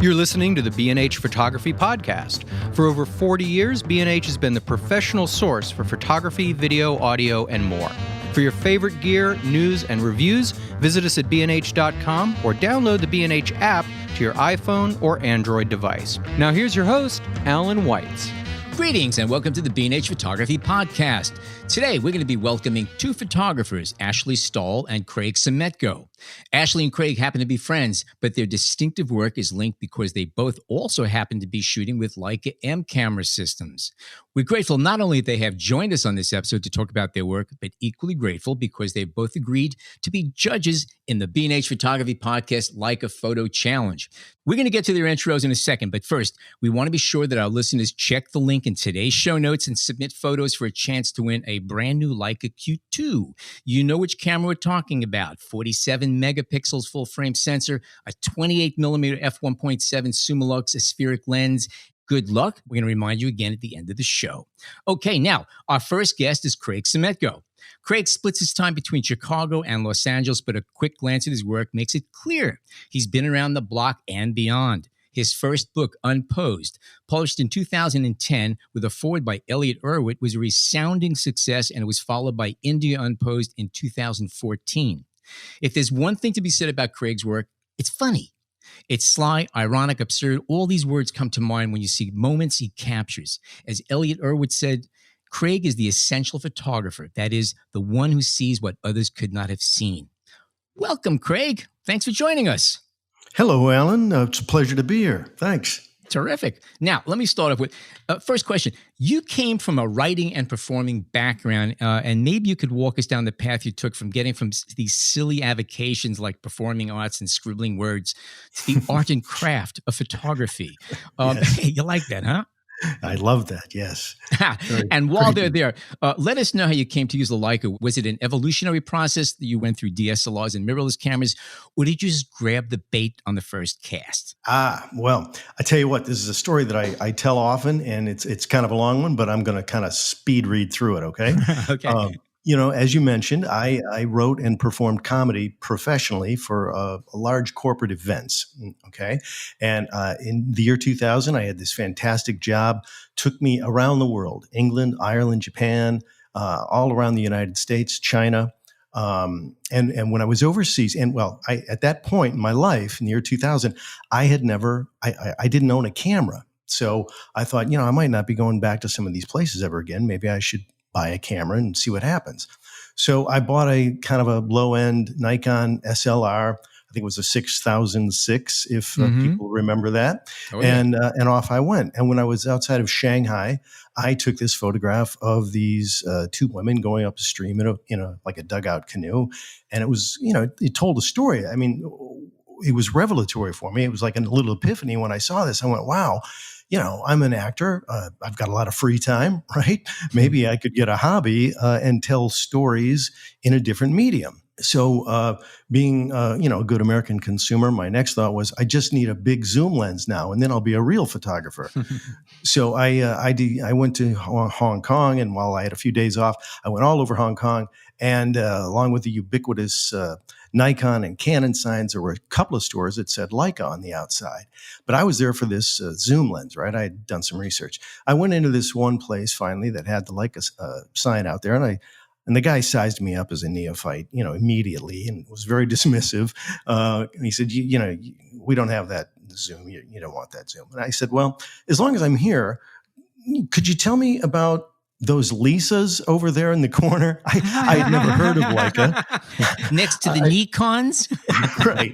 You're listening to the B&H Photography Podcast. For over 40 years, B&H has been the professional source for photography, video, audio, and more. For your favorite gear, news, and reviews, visit us at bnh.com or download the B&H app to your iPhone or Android device. Now here's your host, Alan Weitz. Greetings and welcome to the B&H Photography Podcast. Today, we're going to be welcoming two photographers, Ashley Stohl and Craig Semetko. Ashley and Craig happen to be friends, but their distinctive work is linked because they both also happen to be shooting with Leica M camera systems. We're grateful not only that they have joined us on this episode to talk about their work, but equally grateful because they've both agreed to be judges in the B&H Photography Podcast Leica Photo Challenge. We're going to get to their intros in a second, but first, we want to be sure that our listeners check the link in today's show notes and submit photos for a chance to win a brand new Leica Q2. You know which camera we're talking about. 47 megapixels full frame sensor, a 28 millimeter f1.7 Summilux aspheric lens. Good luck. We're going to remind you again at the end of the show. Okay, now, our first guest is Craig Semetko. Craig splits his time between Chicago and Los Angeles, but a quick glance at his work makes it clear he's been around the block and beyond. His first book, Unposed, published in 2010 with a foreword by Elliot Erwitt, was a resounding success, and it was followed by India Unposed in 2014. If there's one thing to be said about Craig's work, it's funny. It's sly, ironic, absurd. All these words come to mind when you see moments he captures. As Elliot Erwitt said, Craig is the essential photographer. That is, the one who sees what others could not have seen. Welcome, Craig. Thanks for joining us. Hello, Alan. It's a pleasure to be here. Thanks. Terrific. Now, let me start off with first question. You came from a writing and performing background, and maybe you could walk us down the path you took from getting from these silly avocations like performing arts and scribbling words to the art and craft of photography. Yes. You like that, huh? I love that, yes. And while they're there, let us know how you came to use the Leica. Was it an evolutionary process that you went through DSLRs and mirrorless cameras, or did you just grab the bait on the first cast? Well, I tell you what, this is a story that I tell often, and it's kind of a long one, but I'm going to kind of speed read through it, okay? Okay. As you mentioned, I wrote and performed comedy professionally for large corporate events, okay? And in the year 2000, I had this fantastic job, took me around the world, England, Ireland, Japan, all around the United States, China. And when I was overseas, at that point in my life, in the year 2000, I didn't own a camera. So I thought, I might not be going back to some of these places ever again. Maybe I should buy a camera and see what happens. So I bought a kind of a low-end Nikon SLR. I think it was a 6006, if people remember that. Oh, yeah. And off I went. And when I was outside of Shanghai, I took this photograph of these two women going up the stream in a like a dugout canoe. And it was, it told a story. I mean, it was revelatory for me. It was like a little epiphany when I saw this. I went, wow. I'm an actor. I've got a lot of free time, right? Maybe I could get a hobby and tell stories in a different medium. So being, a good American consumer, my next thought was, I just need a big zoom lens now, and then I'll be a real photographer. So I went to Hong Kong, and while I had a few days off, I went all over Hong Kong. And along with the ubiquitous Nikon and Canon signs, there were a couple of stores that said Leica on the outside. But I was there for this zoom lens, right? I had done some research. I went into this one place finally that had the Leica sign out there, and the guy sized me up as a neophyte, immediately, and was very dismissive. And he said, we don't have that zoom. You don't want that zoom. And I said, well, as long as I'm here, could you tell me about those Lisas over there in the corner? I had never heard of Leica. Next to the Nikons? Right.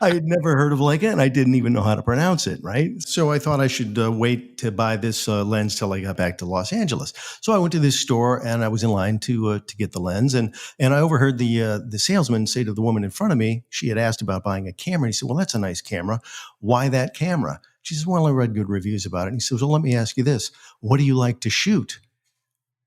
I had never heard of Leica, and I didn't even know how to pronounce it, right? So I thought I should wait to buy this lens till I got back to Los Angeles. So I went to this store, and I was in line to get the lens, and I overheard the salesman say to the woman in front of me, she had asked about buying a camera, and he said, well, that's a nice camera. Why that camera? She says, well, I read good reviews about it. And he says, well, let me ask you this. What do you like to shoot?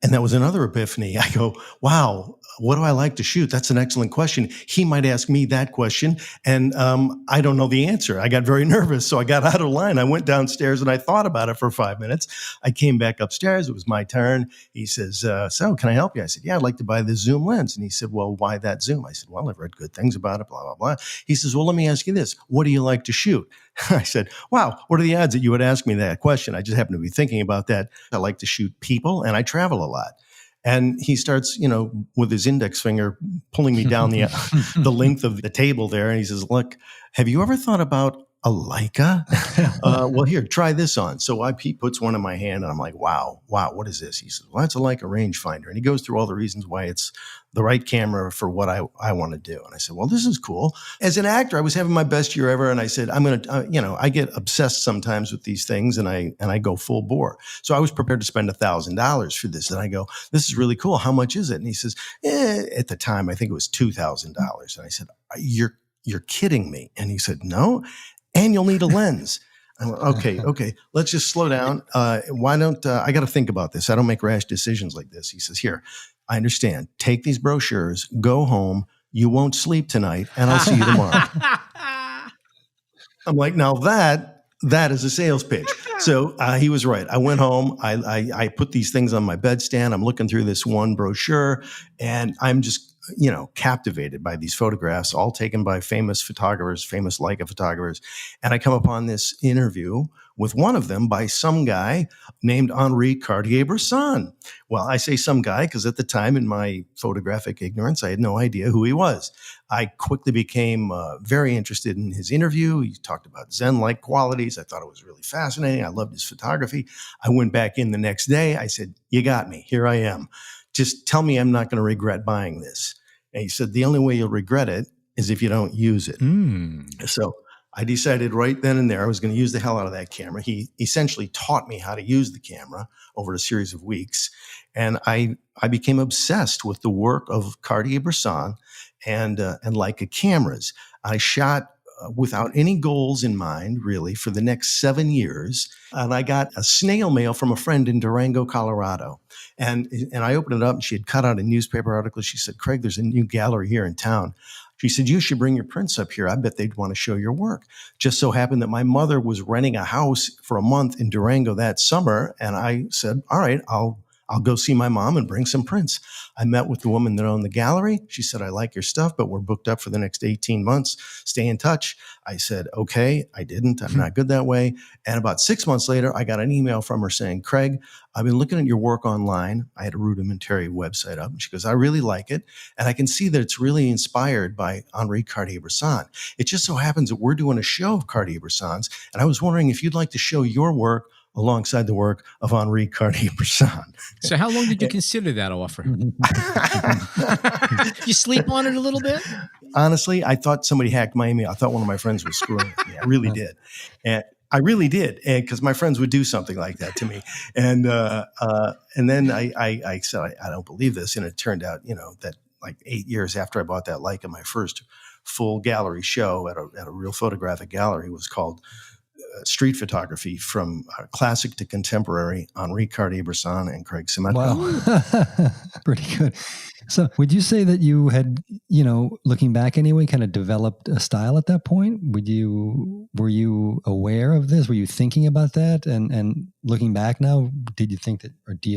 And that was another epiphany. I go, wow, what do I like to shoot? That's an excellent question. He might ask me that question, and I don't know the answer. I got very nervous, so I got out of line. I went downstairs and I thought about it for 5 minutes. I came back upstairs. It was my turn. He says, so can I help you? I said, yeah, I'd like to buy this zoom lens. And he said, well, why that zoom? I said, well, I've read good things about it, blah, blah, blah. He says, well, let me ask you this. What do you like to shoot? I said, wow, what are the odds that you would ask me that question? I just happen to be thinking about that. I like to shoot people, and I travel a lot. And he starts, with his index finger pulling me down the length of the table there. And he says, look, have you ever thought about a Leica? Well, here, try this on. So he puts one in my hand, and I'm like, wow, what is this? He says, well, that's a Leica rangefinder. And he goes through all the reasons why it's the right camera for what I want to do. And I said, well, this is cool. As an actor, I was having my best year ever. And I said, I'm going to, I get obsessed sometimes with these things, and I go full bore. So I was prepared to spend $1,000 for this. And I go, this is really cool. How much is it? And he says, at the time, I think it was $2,000. And I said, you're kidding me. And he said, no, and you'll need a lens. I went, okay, let's just slow down. Why don't, I got to think about this. I don't make rash decisions like this. He says, here, I understand. Take these brochures, go home. You won't sleep tonight, and I'll see you tomorrow. I'm like, now that is a sales pitch. So he was right. I went home. I put these things on my bedstand. I'm looking through this one brochure, and I'm just, captivated by these photographs, all taken by famous photographers, famous Leica photographers. And I come upon this interview with one of them by some guy named Henri Cartier-Bresson. Well, I say some guy because at the time, in my photographic ignorance, I had no idea who he was. I quickly became very interested in his interview. He talked about Zen-like qualities. I thought it was really fascinating. I loved his photography. I went back in the next day. I said, you got me. Here I am. Just tell me I'm not going to regret buying this. And he said, the only way you'll regret it is if you don't use it. So I decided right then and there I was going to use the hell out of that camera. He essentially taught me how to use the camera over a series of weeks. And I became obsessed with the work of Cartier-Bresson and Leica cameras. I shot without any goals in mind, really, for the next 7 years. And I got a snail mail from a friend in Durango, Colorado. And I opened it up, and she had cut out a newspaper article. She said, Craig, there's a new gallery here in town. She said, you should bring your prints up here. I bet they'd want to show your work. Just so happened that my mother was renting a house for a month in Durango that summer. And I said, all right, I'll go see my mom and bring some prints. I met with the woman that owned the gallery. She said, I like your stuff, but we're booked up for the next 18 months. Stay in touch. I said, okay. I didn't. I'm not good that way. And about 6 months later, I got an email from her saying, Craig, I've been looking at your work online. I had a rudimentary website up. And she goes, I really like it. And I can see that it's really inspired by Henri Cartier-Bresson. It just so happens that we're doing a show of Cartier-Bresson's. And I was wondering if you'd like to show your work alongside the work of Henri Cartier-Bresson. So how long did you consider that offer? You sleep on it a little bit? Honestly, I thought somebody hacked my email. I thought one of my friends was screwing with me. I really did. And I really did. And because my friends would do something like that to me. And then I said, I don't believe this. And it turned out, that like 8 years after I bought that Leica, my first full gallery show at a real photographic gallery was called Street Photography, from Classic to Contemporary, Henri Cartier-Bresson and Craig Semetko. Wow. Pretty good. So would you say that you had, looking back anyway, kind of developed a style at that point? Were you aware of this? Were you thinking about that? And looking back now, do you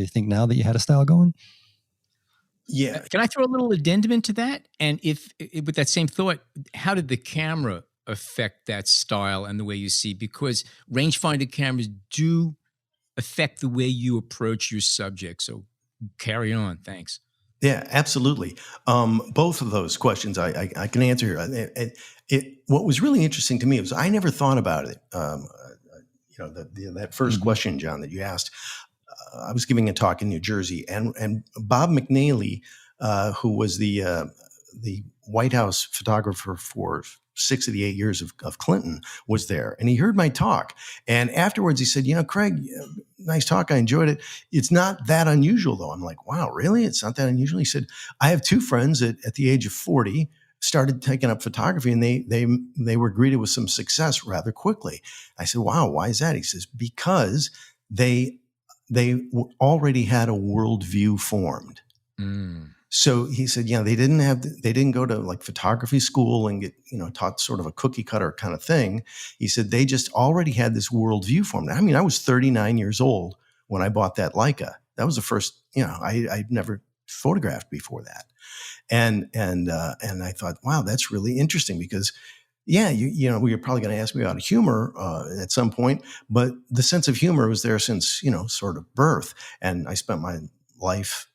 think now that you had a style going? Yeah. Can I throw a little addendum into that? And if with that same thought, how did the camera affect that style and the way you see? Because rangefinder cameras do affect the way you approach your subject. So carry on. Thanks. Yeah, absolutely. Both of those questions I can answer here. What was really interesting to me was I never thought about it. That first question, John, that you asked. I was giving a talk in New Jersey, and Bob McNally, who was the White House photographer for 6 of the 8 years of Clinton, was there, and he heard my talk. And afterwards, he said, Craig, nice talk. I enjoyed it. It's not that unusual, though. I'm like, wow, really? It's not that unusual? He said, I have two friends at the age of 40 started taking up photography, and they were greeted with some success rather quickly. I said, wow, why is that? He says, because they already had a worldview formed. So he said, they didn't go to like photography school and get, taught sort of a cookie cutter kind of thing. He said they just already had this worldview formed. I mean, I was 39 years old when I bought that Leica. That was the first, I'd never photographed before that. And I thought, wow, that's really interesting because you're probably going to ask me about humor at some point, but the sense of humor was there since, sort of birth. And I spent my life,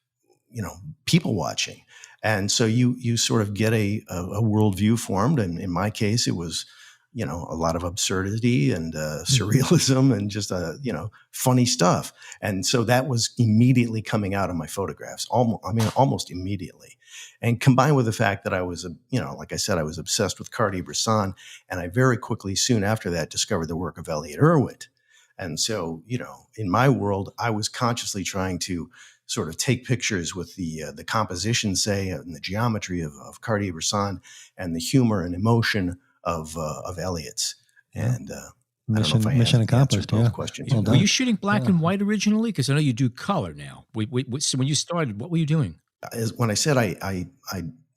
people watching. And so you sort of get a worldview formed. And in my case, it was, a lot of absurdity and surrealism and just, funny stuff. And so that was immediately coming out of my photographs, almost immediately. And combined with the fact that I was, like I said, I was obsessed with Cartier-Bresson. And I very quickly, soon after that, discovered the work of Elliott Erwitt. And so, in my world, I was consciously trying to sort of take pictures with the composition, say, and the geometry of Cartier-Bresson and the humor and emotion of Elliott's. And I don't know if I mission accomplished. Both questions. Were you shooting black and white originally? Because I know you do color now. So when you started, what were you doing? When I said I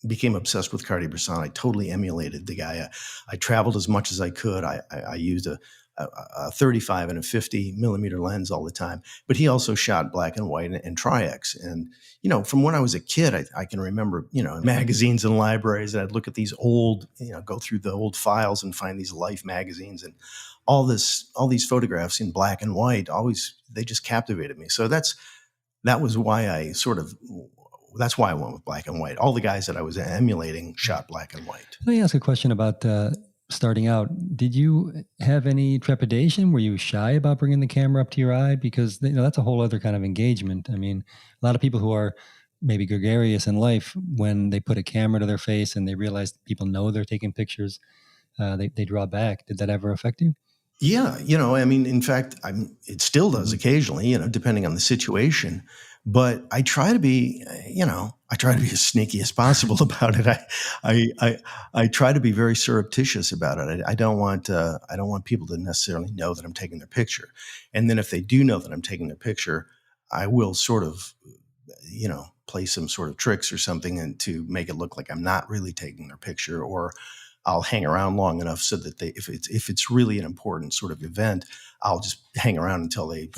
became obsessed with Cartier-Bresson, I totally emulated the guy. I traveled as much as I could. I used a 35 and a 50 millimeter lens all the time, but he also shot black and white and Tri-X. And, from when I was a kid, I can remember, magazines and libraries, and I'd look at these old, go through the old files and find these Life magazines and all these photographs in black and white. They just captivated me. So that was why that's why I went with black and white. All the guys that I was emulating shot black and white. Let me ask a question about starting out. Did you have any trepidation? Were you shy about bringing the camera up to your eye? Because that's a whole other kind of engagement. I mean, a lot of people who are maybe gregarious in life, when they put a camera to their face and they realize people know they're taking pictures, they draw back. Did that ever affect you? Yeah, in fact, it still does occasionally, depending on the situation. But I try to be, as sneaky as possible about it. I try to be very surreptitious about it. I don't want people to necessarily know that I'm taking their picture. And then if they do know that I'm taking their picture, I will sort of, play some sort of tricks or something and to make it look like I'm not really taking their picture, or I'll hang around long enough so that if it's really an important sort of event, I'll just hang around until they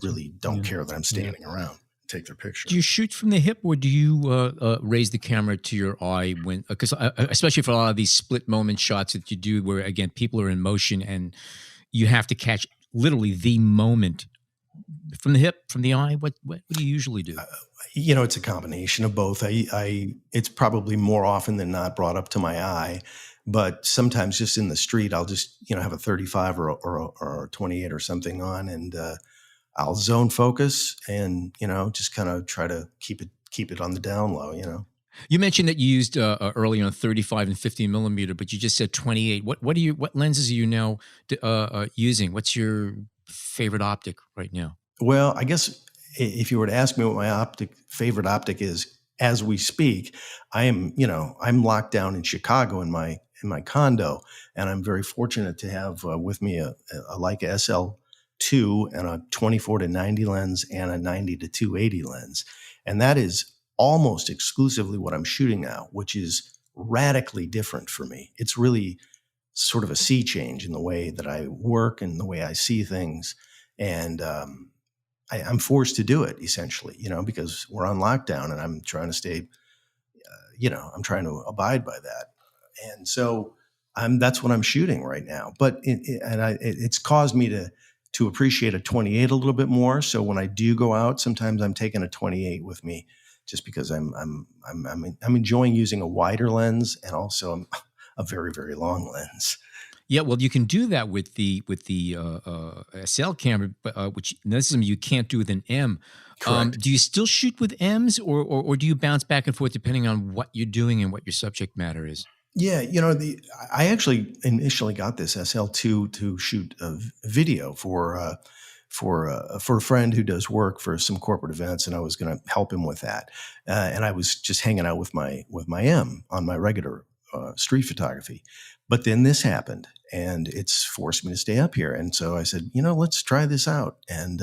really don't care that I'm standing around. Take their picture. Do you shoot from the hip, or do you raise the camera to your eye because especially for a lot of these split moment shots that you do where, again, people are in motion and you have to catch literally the moment from the hip, from the eye? What do you usually do? It's a combination of both. It's probably more often than not brought up to my eye, but sometimes just in the street, I'll just, have a 35 or a 28 or something on, and I'll zone focus and, just kind of try to keep it on the down low, You mentioned that you used earlier on 35 and 50 millimeter, but you just said 28. What lenses are you now using? What's your favorite optic right now? Well, I guess if you were to ask me what my favorite optic is as we speak, I'm locked down in Chicago in my condo, and I'm very fortunate to have with me a Leica SL2 and a 24 to 90 lens and a 90 to 280 lens. And that is almost exclusively what I'm shooting now, which is radically different for me. It's really sort of a sea change in the way that I work and the way I see things. And I'm forced to do it essentially, because we're on lockdown and I'm trying to stay, I'm trying to abide by that. And so that's what I'm shooting right now. But it's caused me to appreciate a 28 a little bit more. So when I do go out, sometimes I'm taking a 28 with me, just because I'm enjoying using a wider lens and also a very, very long lens. Yeah, well, you can do that with the SL camera, which this is something you can't do with an M. Do you still shoot with M's, or do you bounce back and forth depending on what you're doing and what your subject matter is? Yeah, I actually initially got this SL2 to shoot a video for a friend who does work for some corporate events, and I was going to help him with that. And I was just hanging out with my M on my regular street photography. But then this happened, and it's forced me to stay up here. And so I said, let's try this out. And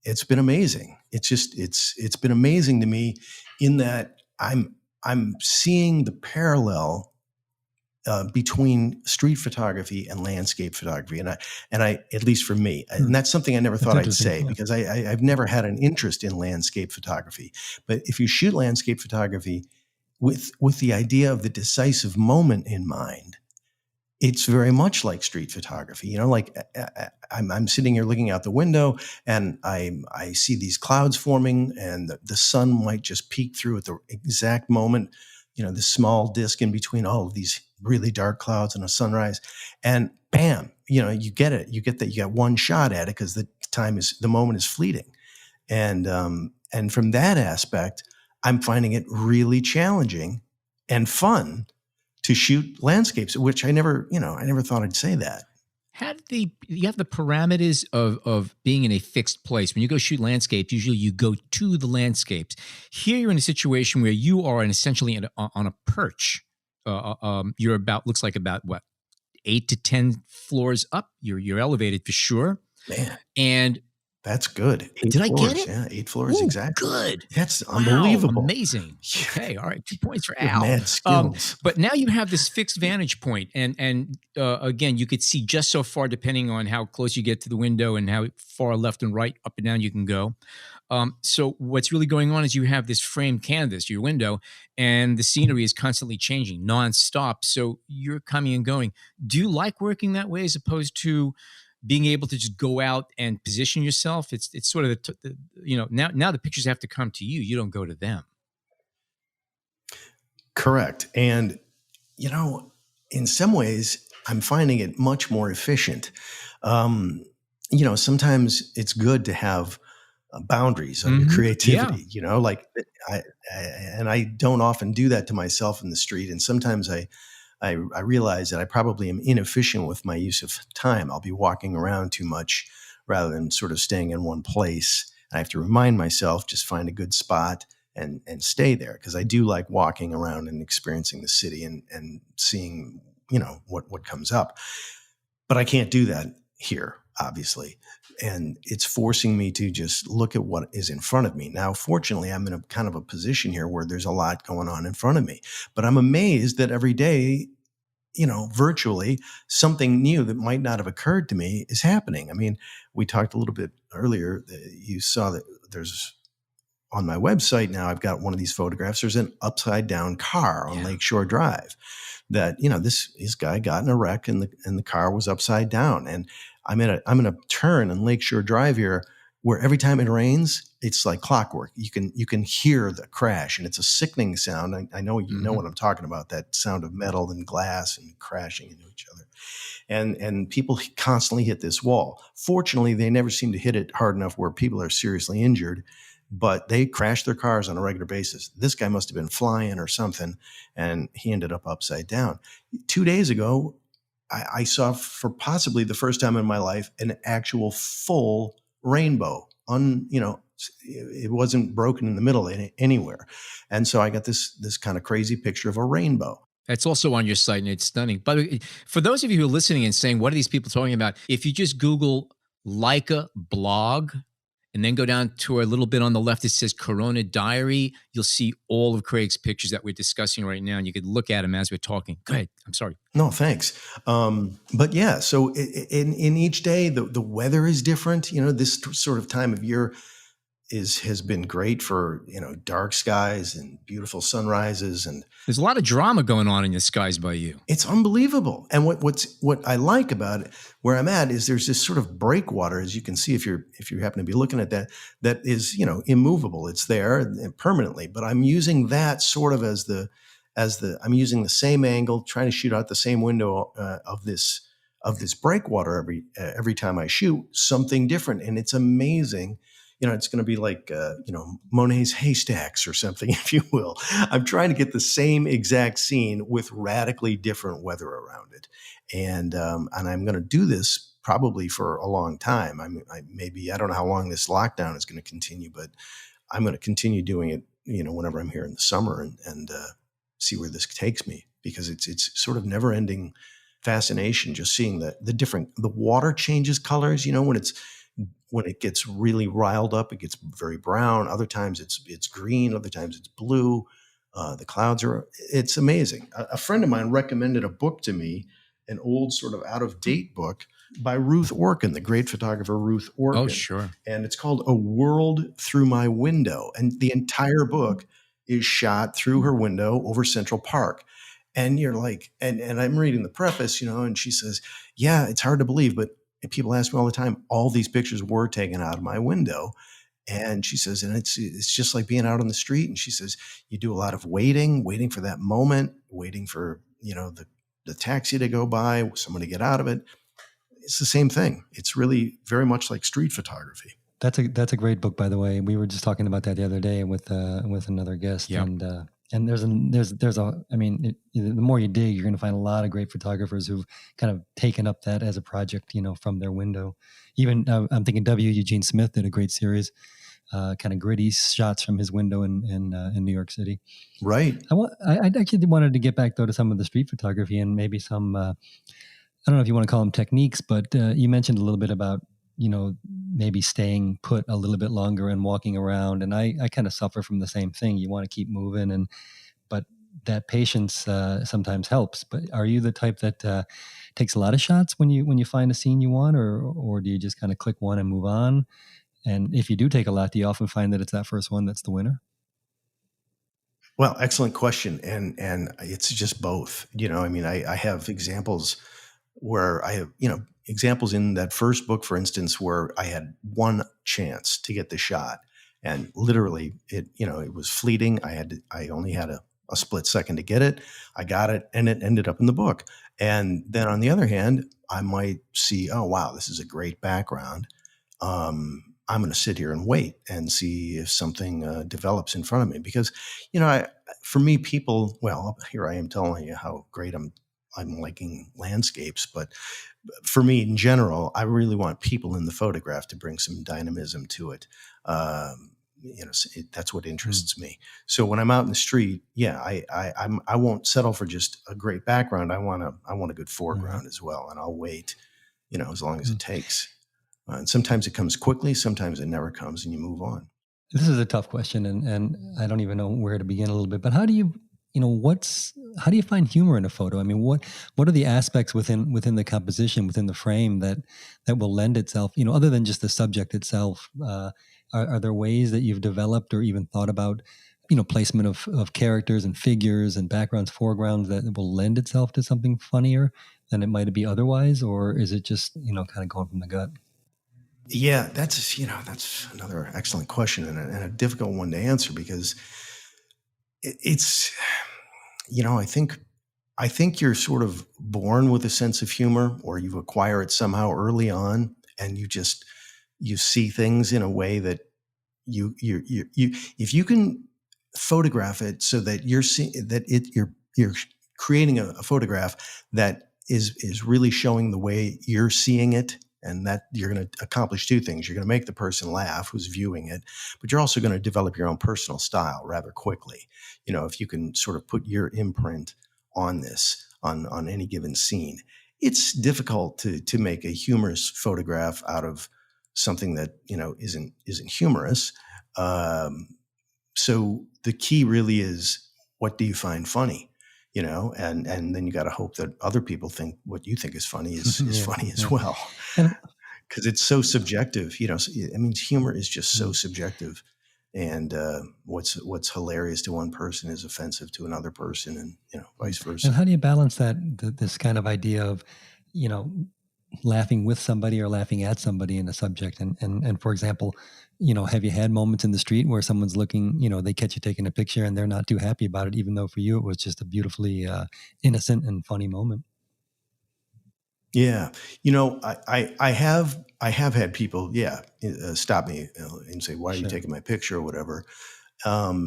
it's been amazing. It's been amazing to me in that I'm seeing the parallel between street photography and landscape photography, and I at least for me, and that's something I never thought I'd say yeah. because I've never had an interest in landscape photography. But if you shoot landscape photography with the idea of the decisive moment in mind, it's very much like street photography. You know, like I'm sitting here looking out the window and I see these clouds forming and the sun might just peek through at the exact moment, you know, the small disk in between all of these really dark clouds and a sunrise, and bam, you know, you get it. You get that you got one shot at it because the moment is fleeting. And from that aspect, I'm finding it really challenging and fun to shoot landscapes, which I never thought I'd say that. You have the parameters of being in a fixed place. When you go shoot landscapes, usually you go to the landscapes. Here you're in a situation where you are essentially on a perch. You're looks like about what, 8 to 10 floors up. You're elevated for sure. Man. And that's good. 8 did floors. I get it? Yeah, 8 floors, exactly. Good. That's unbelievable. Wow, amazing. Okay, all right, 2 points for Al. Mad skills. But now you have this fixed vantage point, and again, you could see just so far depending on how close you get to the window and how far left and right, up and down you can go. So what's really going on is you have this framed canvas, your window, and the scenery is constantly changing nonstop. So you're coming and going. Do you like working that way as opposed to being able to just go out and position yourself? It's sort of now the pictures have to come to you. You don't go to them. Correct. And, you know, in some ways, I'm finding it much more efficient. You know, sometimes it's good to have boundaries on your creativity, Yeah. you know, like I don't often do that to myself in the street. And sometimes I realize that I probably am inefficient with my use of time. I'll be walking around too much rather than sort of staying in one place. I have to remind myself, just find a good spot and stay there, because I do like walking around and experiencing the city and seeing, you know, what comes up. But I can't do that here, obviously. And it's forcing me to just look at what is in front of me. Now, fortunately, I'm in a kind of a position here where there's a lot going on in front of me. But I'm amazed that every day, you know, virtually something new that might not have occurred to me is happening. I mean, we talked a little bit earlier. You saw that there's on my website now, I've got one of these photographs. There's an upside down car on Lakeshore Drive that, you know, this guy got in a wreck and the car was upside down. And I'm in a turn in Lakeshore Drive here where every time it rains, it's like clockwork. You can hear the crash, and it's a sickening sound. I know you know what I'm talking about, that sound of metal and glass and crashing into each other. And people constantly hit this wall. Fortunately, they never seem to hit it hard enough where people are seriously injured, but they crash their cars on a regular basis. This guy must have been flying or something, and he ended up upside down. 2 days ago, I saw, for possibly the first time in my life, an actual full rainbow. You know, it wasn't broken in the middle anywhere. And so I got this kind of crazy picture of a rainbow. That's also on your site, and it's stunning. But for those of you who are listening and saying, what are these people talking about? If you just Google Leica blog and then go down to a little bit on the left, it says Corona Diary, you'll see all of Craig's pictures that we're discussing right now, and you could look at them as we're talking. Go ahead. I'm sorry. No, thanks. But yeah, so in each day, the weather is different. You know, this sort of time of year has been great for, you know, dark skies and beautiful sunrises, and there's a lot of drama going on in the skies by you. It's unbelievable. And what I like about it, where I'm at, is there's this sort of breakwater, as you can see if you happen to be looking at that is, you know, immovable. It's there permanently. But I'm using that sort of as I'm using the same angle, trying to shoot out the same window of this breakwater every time I shoot something different, and it's amazing. You know, it's going to be like, you know, Monet's haystacks or something, if you will. I'm trying to get the same exact scene with radically different weather around it. And I'm going to do this probably for a long time. I don't know how long this lockdown is going to continue, but I'm going to continue doing it, you know, whenever I'm here in the summer and see where this takes me, because it's sort of never ending fascination, just seeing the water changes colors, you know, when it gets really riled up, it gets very brown. Other times it's green. Other times it's blue. The clouds it's amazing. A friend of mine recommended a book to me, an old sort of out of date book by Ruth Orkin, the great photographer Ruth Orkin. Oh, sure. And it's called A World Through My Window. And the entire book is shot through her window over Central Park. And you're like, and I'm reading the preface, and she says, yeah, it's hard to believe, but people ask me all the time, all these pictures were taken out of my window. And she says, and it's just like being out on the street. And she says, you do a lot of waiting for that moment, waiting for, the taxi to go by, someone to get out of it. It's the same thing. It's really very much like street photography. That's a great book, by the way. We were just talking about that the other day with another guest. Yeah. And the more you dig, you're going to find a lot of great photographers who've kind of taken up that as a project, from their window. Even I'm thinking W. Eugene Smith did a great series, kind of gritty shots from his window in New York City. Right. I actually wanted to get back though to some of the street photography and maybe some, I don't know if you want to call them techniques, but you mentioned a little bit about, maybe staying put a little bit longer and walking around. And I kind of suffer from the same thing. You want to keep moving, but that patience sometimes helps. But are you the type that takes a lot of shots when you find a scene you want, or do you just kind of click one and move on? And if you do take a lot, do you often find that it's that first one that's the winner? Well, excellent question. And it's just both. I have examples where I have, examples in that first book, for instance, where I had one chance to get the shot, and literally it was fleeting. I only had a split second to get it. I got it, and it ended up in the book. And then on the other hand, I might see, oh wow, this is a great background. I'm going to sit here and wait and see if something develops in front of me, because for me, people. Well, here I am telling you how great I'm liking landscapes, but for me in general, I really want people in the photograph to bring some dynamism to it. That's what interests me. So when I'm out in the street, I won't settle for just a great background. I want a good foreground as well, and I'll wait, as long as it takes. And sometimes it comes quickly, sometimes it never comes, and you move on. This is a tough question, and I don't even know where to begin a little bit. But how do you? How do you find humor in a photo? I mean, what are the aspects within the composition, within the frame that will lend itself, other than just the subject itself? Are there ways that you've developed or even thought about, placement of characters and figures and backgrounds, foregrounds that will lend itself to something funnier than it might be otherwise? Or is it just, kind of going from the gut? Yeah, that's another excellent question and a difficult one to answer, because it's, I think you're sort of born with a sense of humor, or you acquire it somehow early on, and you see things in a way that you if you can photograph it so that you're creating a photograph that is really showing the way you're seeing it. And that you're going to accomplish two things. You're going to make the person laugh who's viewing it, but you're also going to develop your own personal style rather quickly. If you can sort of put your imprint on this, on any given scene. It's difficult to make a humorous photograph out of something that, isn't humorous. So the key really is, what do you find funny? And then you got to hope that other people think what you think is funny is funny as well, because it's so subjective. Humor is just so subjective, and what's hilarious to one person is offensive to another person, and vice versa. And how do you balance this kind of idea of, laughing with somebody or laughing at somebody in a subject? And for example, have you had moments in the street where someone's looking, they catch you taking a picture and they're not too happy about it, even though for you it was just a beautifully innocent and funny moment? Yeah. I have had people, stop me and say, why are you taking my picture or whatever? I'll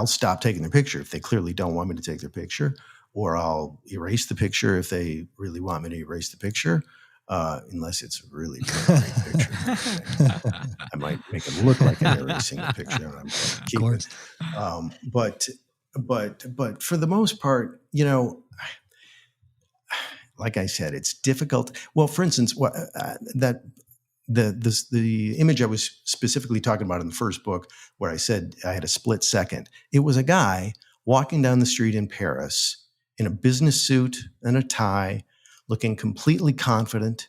stop taking their picture if they clearly don't want me to take their picture, or I'll erase the picture if they really want me to erase the picture. Unless it's a really great picture. I might make them look like I'm erasing the picture, and I'm going to keep it. But for the most part, like I said, it's difficult. Well, for instance, that the image I was specifically talking about in the first book, where I said I had a split second, it was a guy walking down the street in Paris in a business suit and a tie, looking completely confident,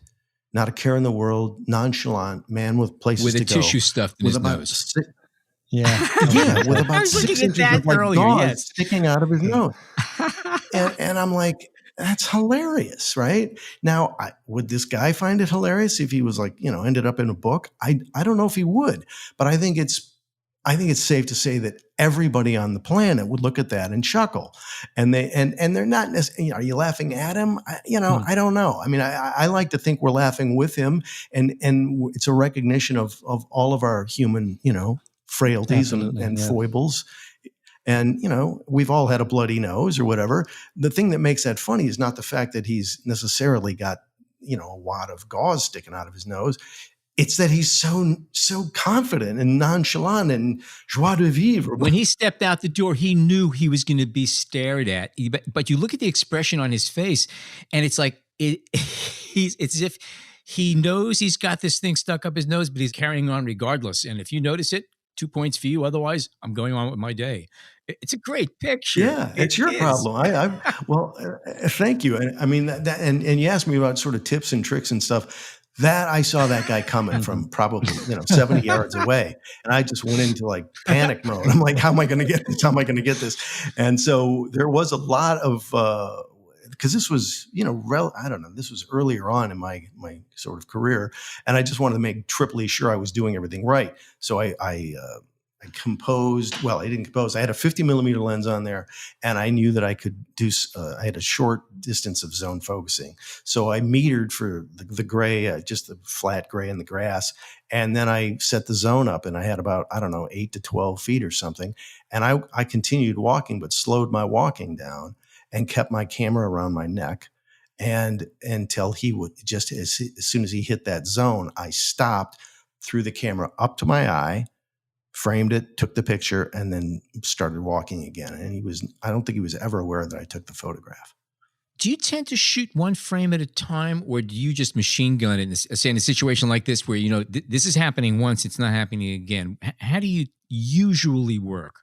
not a care in the world, nonchalant man with places with to a go. tissue stuffed in with his about nose. Yeah. yeah, with about I was 6 looking at inches that of like earlier. gauze Yes. sticking out of his nose. And I'm like, that's hilarious, right? Now, would this guy find it hilarious if he was like, ended up in a book? I don't know if he would, but I think it's safe to say that everybody on the planet would look at that and chuckle, and they're not necessarily. Are you laughing at him? I don't know. I mean, I like to think we're laughing with him, and it's a recognition of all of our human, frailties and yeah. foibles. And, we've all had a bloody nose or whatever. The thing that makes that funny is not the fact that he's necessarily got, a wad of gauze sticking out of his nose. It's that he's so confident and nonchalant and joie de vivre. When he stepped out the door, he knew he was going to be stared at. But you look at the expression on his face, and it's like it's as if he knows he's got this thing stuck up his nose, but he's carrying on regardless. And if you notice it, 2 points for you. Otherwise, I'm going on with my day. It's a great picture. Yeah, it's your problem. Well, thank you. And I mean and you asked me about sort of tips and tricks and stuff. That I saw that guy coming from probably 70 yards away, and I just went into like panic mode. I'm like, how am I going to get this? How am I going to get this? And so there was a lot of because this was I don't know, this was earlier on in my sort of career, and I just wanted to make triply sure I was doing everything right. So I composed. Well, I didn't compose. I had a 50 millimeter lens on there, and I knew that I could do. I had a short distance of zone focusing, so I metered for the gray, just the flat gray in the grass, and then I set the zone up, and I had about 8 to 12 feet or something, and I continued walking, but slowed my walking down and kept my camera around my neck, and until he would just as soon as he hit that zone, I stopped, threw the camera up to my eye, framed it, took the picture, and then started walking again. And I don't think he was ever aware that I took the photograph. Do you tend to shoot one frame at a time, or do you just machine gun it? Say in a situation like this where, this is happening once, it's not happening again. How do you usually work?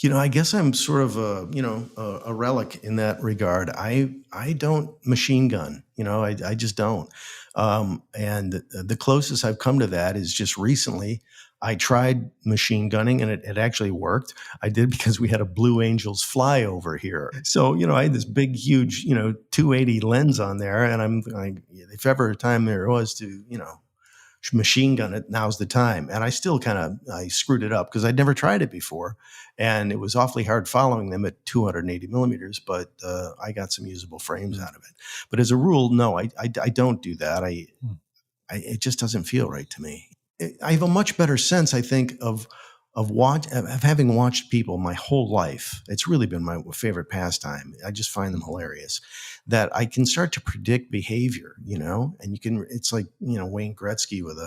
I guess I'm sort of a relic in that regard. I don't machine gun, I just don't. And the closest I've come to that is just recently. I tried machine gunning, and it actually worked. I did because we had a Blue Angels flyover here. So, I had this big, huge, 280 lens on there, and I'm like, if ever a time there was to, machine gun it, now's the time. And I still I screwed it up because I'd never tried it before, and it was awfully hard following them at 280 millimeters, but I got some usable frames out of it. But as a rule, no, I don't do that. It just doesn't feel right to me. I have a much better sense, I think, of having watched people my whole life. It's really been my favorite pastime. I just find them hilarious. That I can start to predict behavior, and you can. It's like Wayne Gretzky with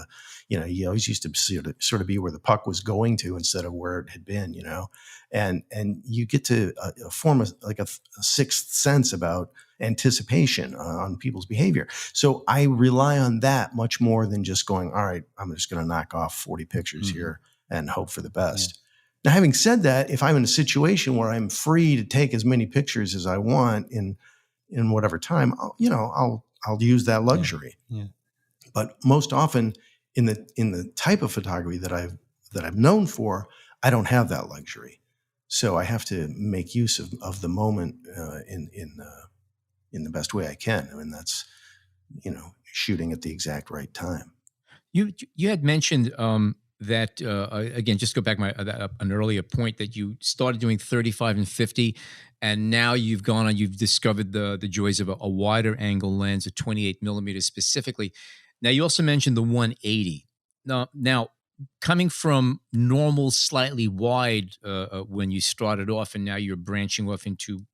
he always used to sort of be where the puck was going to instead of where it had been, and you get to form a sixth sense about anticipation on people's behavior. So I rely on that much more than just going, all right, I'm just going to knock off 40 pictures here and hope for the best. Yeah. Now, having said that, if I'm in a situation where I'm free to take as many pictures as I want in whatever time, I'll use that luxury. Yeah. But most often in the type of photography that I'm known for, I don't have that luxury. So I have to make use of the moment in the best way I can. I mean, that's, shooting at the exact right time. You had mentioned that, again, just go back an earlier point that you started doing 35 and 50, and now you've discovered the joys of a wider angle lens, a 28 millimeters specifically. Now, you also mentioned the 180. Now, coming from normal, slightly wide when you started off, and now you're branching off into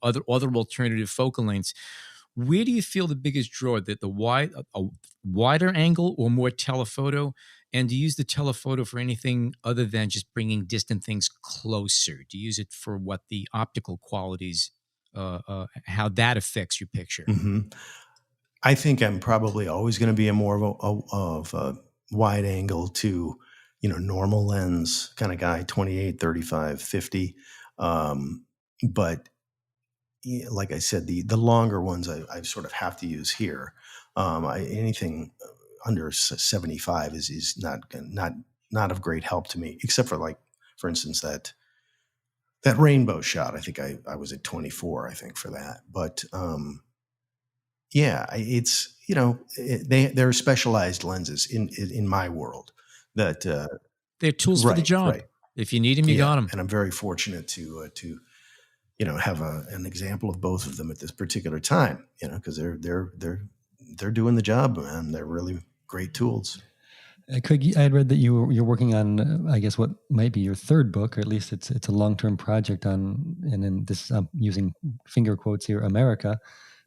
other alternative focal lengths. Where do you feel the biggest draw? That a wider angle or more telephoto? And do you use the telephoto for anything other than just bringing distant things closer? Do you use it for what the optical qualities, how that affects your picture? Mm-hmm. I think I'm probably always going to be a more of a wide angle to, normal lens kind of guy, 28, 35, 50. But like I said, the longer ones I sort of have to use here. Anything under 75 is not of great help to me, except for, like, for instance, that rainbow shot. I think I was at 24, I think, for that. But yeah, it's, they're specialized lenses in my world that They're tools for the right, job. right. If you need them, you got them. And I'm very fortunate to have an example of both of them at this particular time, because they're doing the job, man. They're really great tools. Craig, I had read that you're working on, I guess, what might be your third book, or at least it's a long-term project on, and then this, I'm using finger quotes here, America,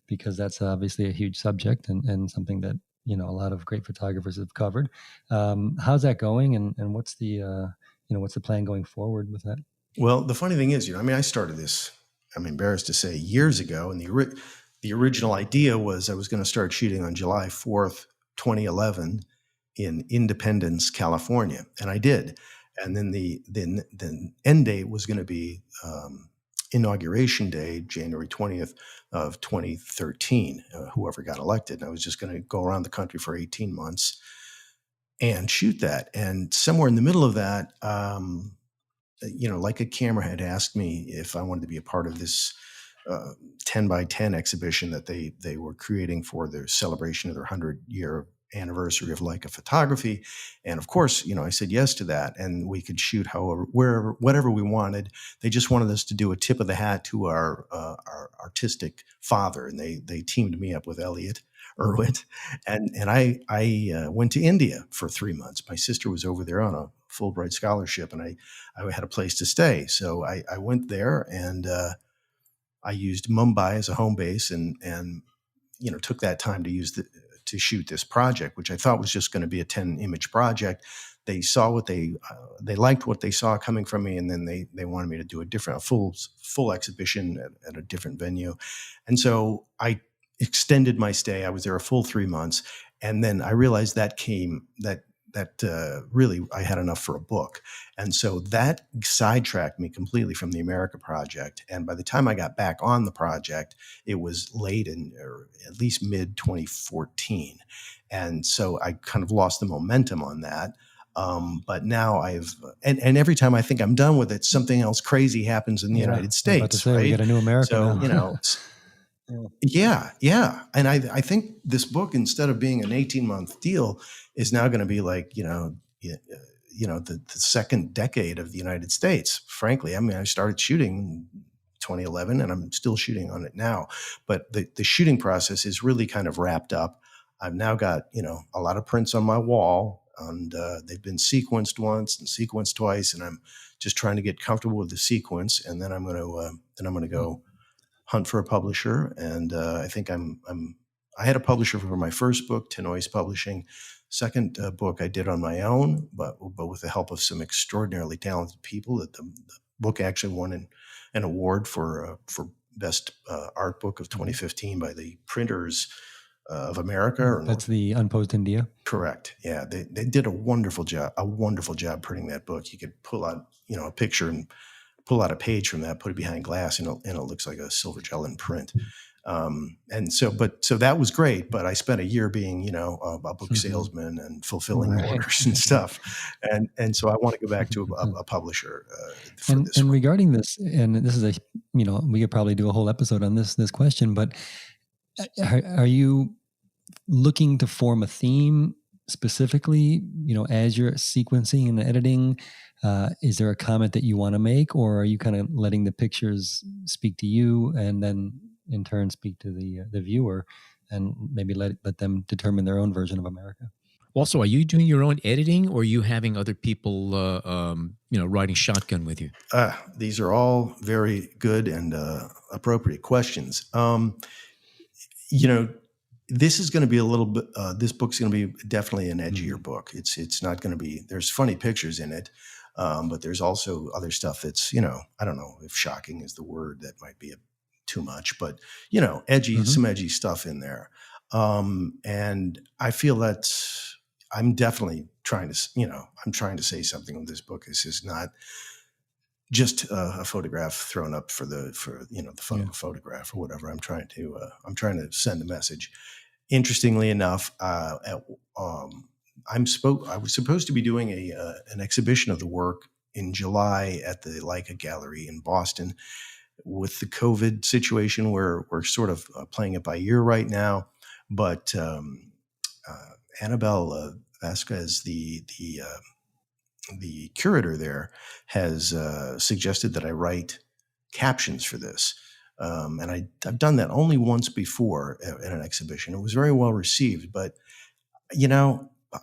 because that's obviously a huge subject and something that, a lot of great photographers have covered. How's that going, and what's the what's the plan going forward with that? Well, the funny thing is, I started this, I'm embarrassed to say, years ago, and the original idea was I was going to start shooting on July 4th, 2011 in Independence, California, and I did. And then the end date was going to be Inauguration Day, January 20th of 2013, whoever got elected. And I was just going to go around the country for 18 months and shoot that. And somewhere in the middle of that, Leica Camera had asked me if I wanted to be a part of this 10 by 10 exhibition that they were creating for their celebration of their 100-year anniversary of Leica photography. And of course, I said yes to that, and we could shoot whatever we wanted. They just wanted us to do a tip of the hat to our artistic father, and they teamed me up with Elliot Irwit, and I went to India for 3 months. My sister was over there on a Fulbright scholarship, and I had a place to stay, so I went there, and I used Mumbai as a home base, and took that time to shoot this project, which I thought was just going to be a 10-image project. They saw they liked what they saw coming from me, and then they wanted me to do a full exhibition at a different venue. And so I extended my stay. I was there a full 3 months. And then I realized that really I had enough for a book. And so that sidetracked me completely from the America project. And by the time I got back on the project, it was late or at least mid 2014. And so I kind of lost the momentum on that. But now and every time I think I'm done with it, something else crazy happens in the United States. About to say, right? We got a new America. So, now. Yeah. And I think this book, instead of being an 18-month deal, is now going to be like, the second decade of the United States. Frankly, I started shooting 2011 and I'm still shooting on it now. But the shooting process is really kind of wrapped up. I've now got, a lot of prints on my wall, and they've been sequenced once and sequenced twice. And I'm just trying to get comfortable with the sequence. And then I'm going to go hunt for a publisher. And I think I had a publisher for my first book, Tenois Publishing. Second book I did on my own, but with the help of some extraordinarily talented people. That the book actually won an award for best art book of 2015 by the Printers of America. That's the Unposed India. Correct. Yeah, they did a wonderful job printing that book. You could pull out a picture and pull out a page from that, put it behind glass, and it looks like a silver gel in print. So that was great, but I spent a year being, a book salesman and fulfilling orders and stuff. And so I want to go back to a publisher. And regarding this, and this is we could probably do a whole episode on this question, but are you looking to form a theme specifically, as you're sequencing and editing? Is there a comment that you want to make, or are you kind of letting the pictures speak to you and then in turn speak to the viewer, and maybe let them determine their own version of America? Also, are you doing your own editing, or are you having other people, riding shotgun with you? These are all very good and appropriate questions. This is going to be a little bit. This book's going to be definitely an edgier book. It's not going to be. There's funny pictures in it, but there's also other stuff that's I don't know if shocking is the word. That might be too much, but edgy, some edgy stuff in there. And I feel that I'm definitely trying to, I'm trying to say something with this book. This is not just a photograph thrown up for the fun of a photograph or whatever. I'm trying to send a message. Interestingly enough, I was supposed to be doing an exhibition of the work in July at the Leica Gallery in Boston. With the COVID situation, we're sort of playing it by ear right now. But Annabelle Vasquez, the curator there, has suggested that I write captions for this. And I've done that only once before at an exhibition. It was very well received, but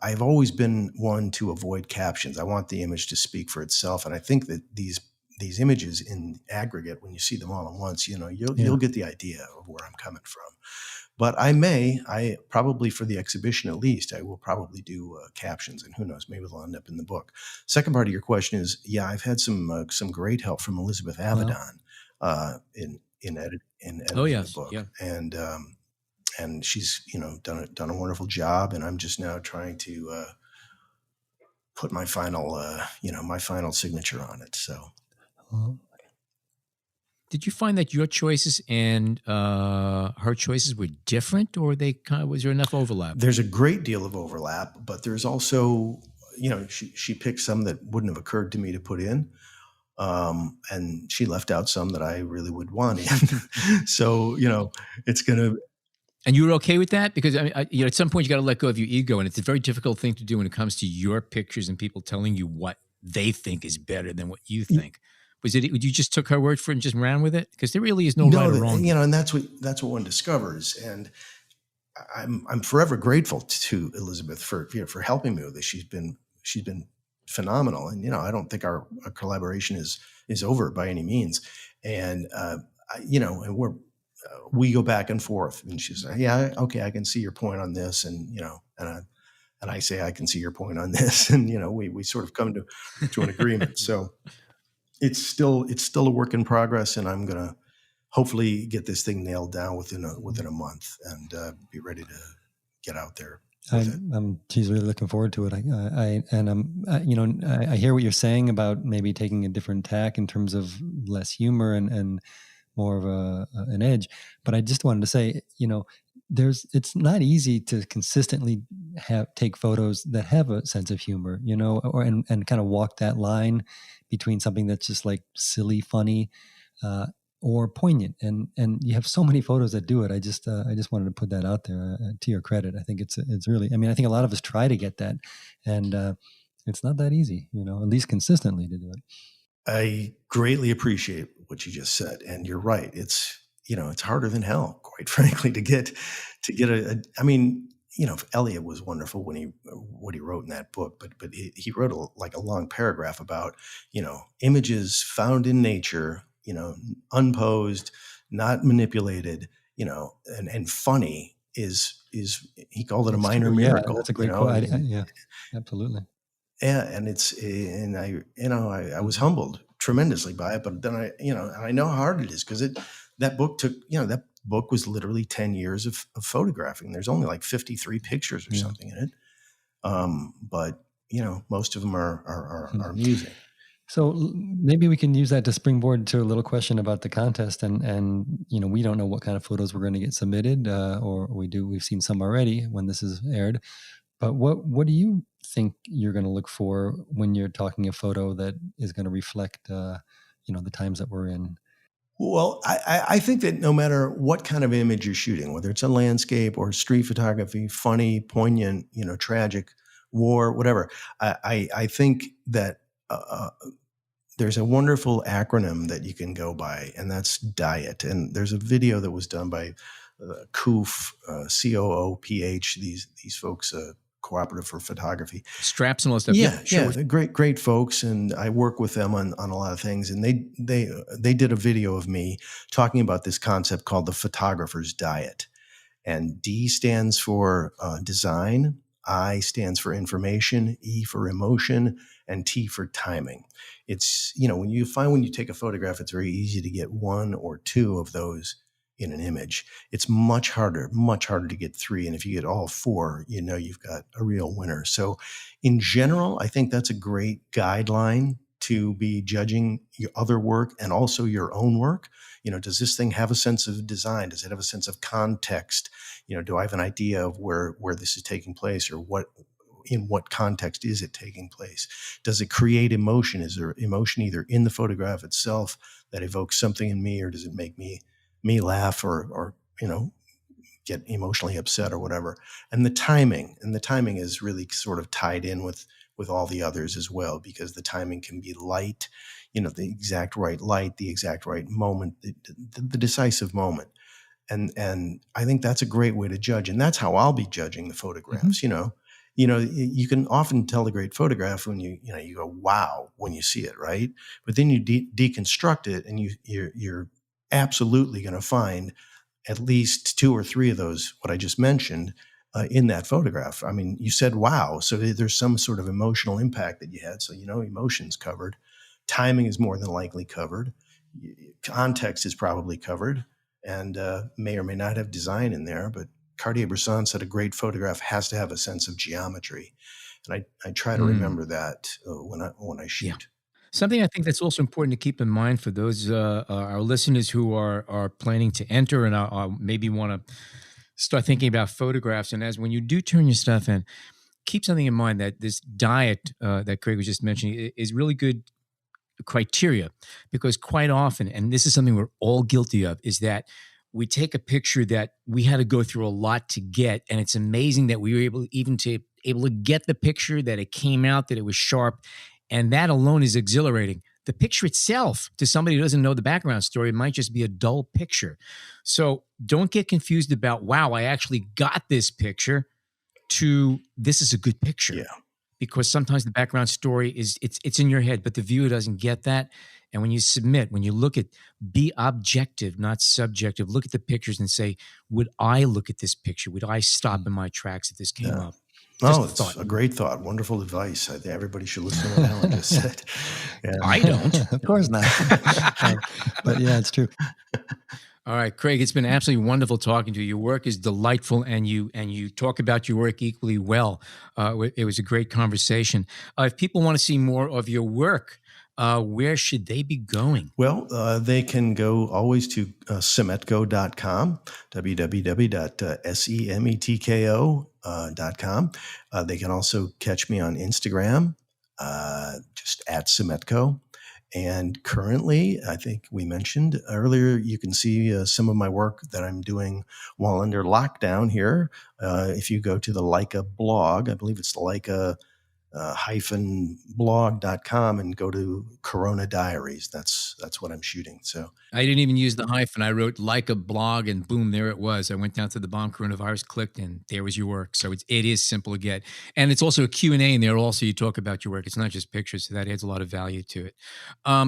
I've always been one to avoid captions. I want the image to speak for itself, and I think that these images in aggregate, when you see them all at once, you'll get the idea of where I'm coming from. But I probably for the exhibition at least, I will probably do captions, and who knows, maybe they'll end up in the book. Second part of your question is, I've had some great help from Elizabeth Avedon in editing the book, and she's done a wonderful job, and I'm just now trying to put my final signature on it. So. Did you find that your choices and her choices were different, or was there enough overlap? There's a great deal of overlap, but there's also, she picked some that wouldn't have occurred to me to put in, and she left out some that I really would want in. So, it's going to. And you were okay with that? Because at some point you got to let go of your ego, and it's a very difficult thing to do when it comes to your pictures and people telling you what they think is better than what you think. You just took her word for it and just ran with it? Because there really is no right or wrong. And that's what one discovers. And I'm forever grateful to Elizabeth for helping me with this. She's been phenomenal. And, I don't think our collaboration is over by any means. And, and we go back and forth, and she's like, yeah, okay, I can see your point on this. And, and I say, I can see your point on this. And, we sort of come to an agreement. So it's still a work in progress, and I'm going to hopefully get this thing nailed down within a month and be ready to get out there. She's really looking forward to it. I hear what you're saying about maybe taking a different tack in terms of less humor and more of an edge. But I just wanted to say, it's not easy to consistently take photos that have a sense of humor, and kind of walk that line between something that's just like silly, funny, or poignant. And you have so many photos that do it. I just wanted to put that out there to your credit. I think it's really, I think a lot of us try to get that, and it's not that easy, at least consistently to do it. I greatly appreciate what you just said. And you're right. It's harder than hell, quite frankly, to get Elliot was wonderful when what he wrote in that book, but he wrote a long paragraph about, images found in nature, unposed, not manipulated, and funny is he called it a minor miracle. That's a great quote. Yeah, absolutely. Yeah. And I was humbled tremendously by it, but then I know how hard it is, because that book was literally 10 years of photographing. There's only like 53 pictures or something in it. But most of them are amusing. So maybe we can use that to springboard to a little question about the contest. And we don't know what kind of photos we're going to get submitted, or we've seen some already when this is aired. But what do you think you're going to look for when you're talking a photo that is going to reflect, the times that we're in? Well, I think that no matter what kind of image you're shooting, whether it's a landscape or street photography, funny, poignant, tragic, war, whatever, I think that there's a wonderful acronym that you can go by, and that's DIET. And there's a video that was done by COOPH, COOPH, these folks, Cooperative for Photography. Straps and all that stuff. Yeah, great folks, and I work with them on a lot of things. And they did a video of me talking about this concept called the photographer's diet. And D stands for design, I stands for information, E for emotion, and T for timing. It's when you take a photograph, it's very easy to get one or two of those in an image. It's much harder to get 3. And if you get all 4, you've got a real winner. So in general, I think that's a great guideline to be judging your other work and also your own work. Does this thing have a sense of design? Does it have a sense of context? Do I have an idea of where this is taking place, or in what context is it taking place? Does it create emotion? Is there emotion either in the photograph itself that evokes something in me, or does it make me laugh or get emotionally upset or whatever? And the timing is really sort of tied in with all the others as well, because the timing can be light, the exact right light, the exact right moment, the decisive moment. And I think that's a great way to judge. And that's how I'll be judging the photographs. You can often tell a great photograph when you go, wow, when you see it, right? But then you deconstruct it, and you're absolutely going to find at least 2 or 3 of those, what I just mentioned, in that photograph. I mean, you said, wow. So there's some sort of emotional impact that you had. So, emotion's covered. Timing is more than likely covered. Context is probably covered, and may or may not have design in there. But Cartier-Bresson said a great photograph has to have a sense of geometry. And I try to remember that when I shoot. Yeah. Something I think that's also important to keep in mind for those our listeners who are planning to enter and maybe want to start thinking about photographs. And when you do turn your stuff in, keep something in mind that this diet that Craig was just mentioning is really good criteria, because quite often, and this is something we're all guilty of, is that we take a picture that we had to go through a lot to get, and it's amazing that we were able to get the picture, that it came out, that it was sharp, and that alone is exhilarating. The picture itself, to somebody who doesn't know the background story, it might just be a dull picture. So don't get confused about, wow, I actually got this picture, to this is a good picture. Yeah. Because sometimes the background story it's in your head, but the viewer doesn't get that. And when you submit, when you look at, be objective, not subjective. Look at the pictures and say, would I look at this picture? Would I stop in my tracks if this came up? It's a great thought. Wonderful advice. I think everybody should listen to what Alan just said. Yeah. I don't. Of course not. But yeah, it's true. All right, Craig, it's been absolutely wonderful talking to you. Your work is delightful, and you talk about your work equally well. It was a great conversation. If people want to see more of your work, where should they be going? Well, they can go always to Semetko.com, www.semetko.com. They can also catch me on Instagram, just at Semetko. And currently, I think we mentioned earlier, you can see some of my work that I'm doing while under lockdown here. If you go to the Leica blog, I believe it's Leica -blog.com, and go to Corona Diaries. That's what I'm shooting. So I didn't even use the hyphen. I wrote Leica blog, and boom, there it was. I went down to the bomb coronavirus, clicked, and there was your work. So it is simple to get. And it's also a Q&A in there. Also, you talk about your work. It's not just pictures, so that adds a lot of value to it.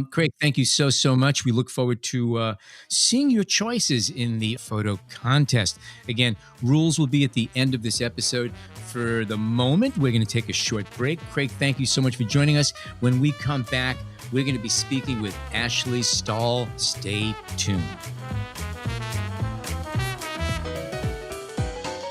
Craig, thank you so much. We look forward to seeing your choices in the photo contest. Again, rules will be at the end of this episode. For the moment, we're going to take a short break. Craig, thank you so much for joining us. When we come back, we're going to be speaking with Ashley Stohl. Stay tuned.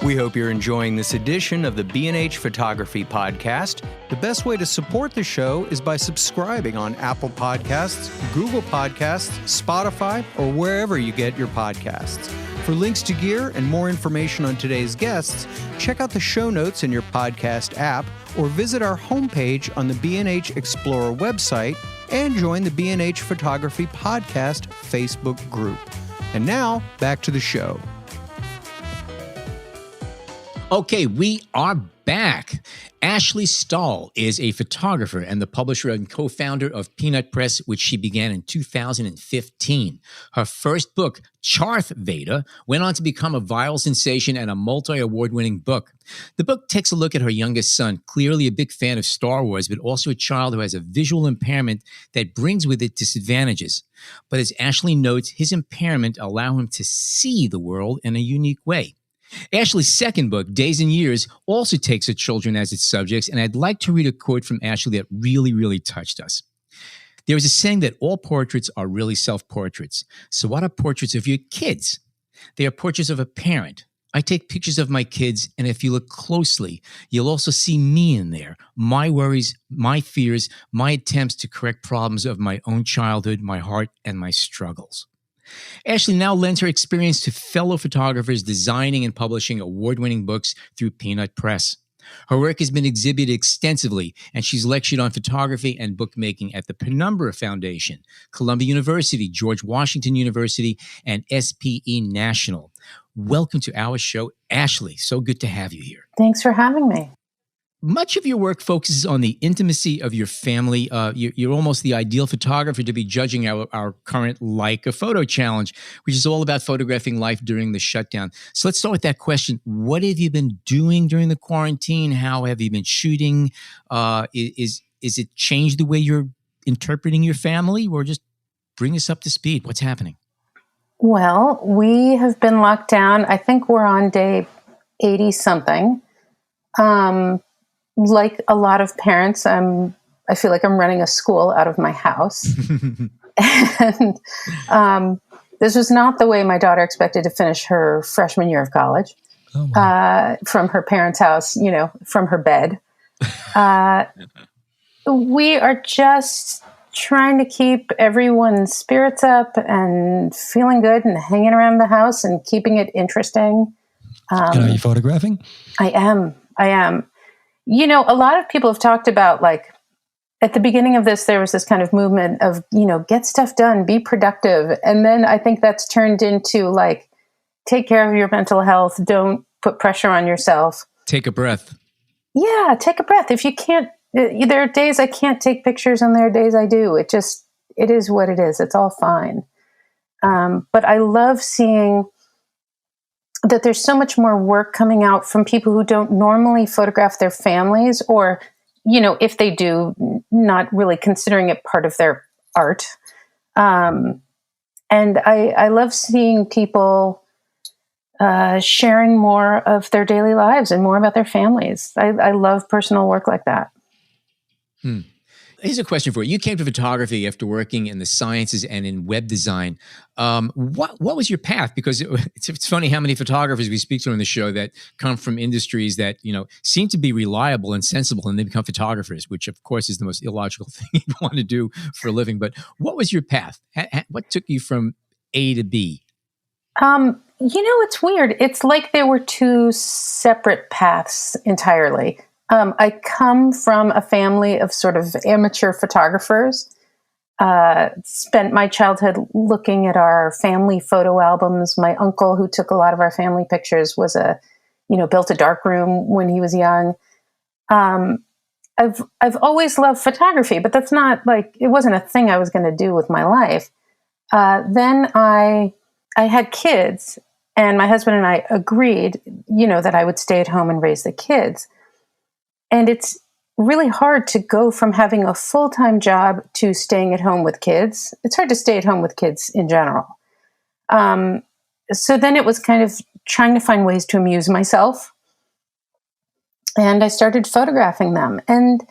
We hope you're enjoying this edition of the B&H Photography Podcast. The best way to support the show is by subscribing on Apple Podcasts, Google Podcasts, Spotify, or wherever you get your podcasts. For links to gear and more information on today's guests, check out the show notes in your podcast app, or visit our homepage on the B&H Explorer website, and join the B&H Photography Podcast Facebook group. And now, back to the show. Okay, we are back. Ashley Stohl is a photographer and the publisher and co-founder of Peanut Press, which she began in 2015. Her first book, Charth Veda, went on to become a viral sensation and a multi-award-winning book. The book takes a look at her youngest son, clearly a big fan of Star Wars, but also a child who has a visual impairment that brings with it disadvantages. But as Ashley notes, his impairment allows him to see the world in a unique way. Ashley's second book, Days and Years, also takes her children as its subjects, and I'd like to read a quote from Ashley that really touched us. There is a saying that all portraits are really self-portraits. So what are portraits of your kids? They are portraits of a parent. I take pictures of my kids, and if you look closely, you'll also see me in there. My worries, my fears, my attempts to correct problems of my own childhood, my heart, and my struggles. Ashley now lends her experience to fellow photographers designing and publishing award-winning books through Peanut Press. Her work has been exhibited extensively, and she's lectured on photography and bookmaking at the Penumbra Foundation, Columbia University, George Washington University, and SPE National. Welcome to our show, Ashley. So good to have you here. Thanks for having me. Much of your work focuses on the intimacy of your family. You're almost the ideal photographer to be judging our current Leica Photo Challenge, which is all about photographing life during the shutdown. So let's start with that question. What have you been doing during the quarantine? How have you been shooting? Is it changed the way you're interpreting your family? Or just bring us up to speed. What's happening? Well, we have been locked down. I think we're on day 80-something. Like a lot of parents, I feel like I'm running a school out of my house. And this was not the way my daughter expected to finish her freshman year of college. Oh, wow. From her parents' house, from her bed. We are just trying to keep everyone's spirits up and feeling good and hanging around the house and keeping it interesting. And are you photographing? I am. A lot of people have talked about, like, at the beginning of this, there was this kind of movement of, get stuff done, be productive. And then I think that's turned into, like, take care of your mental health. Don't put pressure on yourself. Take a breath. Yeah, take a breath. If you can't, there are days I can't take pictures and there are days I do. It is what it is. It's all fine. But I love seeing that there's so much more work coming out from people who don't normally photograph their families, or, if they do, not really considering it part of their art. And I love seeing people sharing more of their daily lives and more about their families. I love personal work like that. Here's a question for you. You came to photography after working in the sciences and in web design. What was your path? Because it's funny how many photographers we speak to on the show that come from industries that, seem to be reliable and sensible, and they become photographers, which of course is the most illogical thing you want to do for a living. But what was your path? What took you from A to B? It's weird. It's like there were two separate paths entirely. I come from a family of sort of amateur photographers. Spent my childhood looking at our family photo albums. My uncle, who took a lot of our family pictures, built a darkroom when he was young. I've always loved photography, but that's not it wasn't a thing I was going to do with my life. Then I had kids, and my husband and I agreed, that I would stay at home and raise the kids. And it's really hard to go from having a full-time job to staying at home with kids. It's hard to stay at home with kids in general. So then it was kind of trying to find ways to amuse myself. And I started photographing them and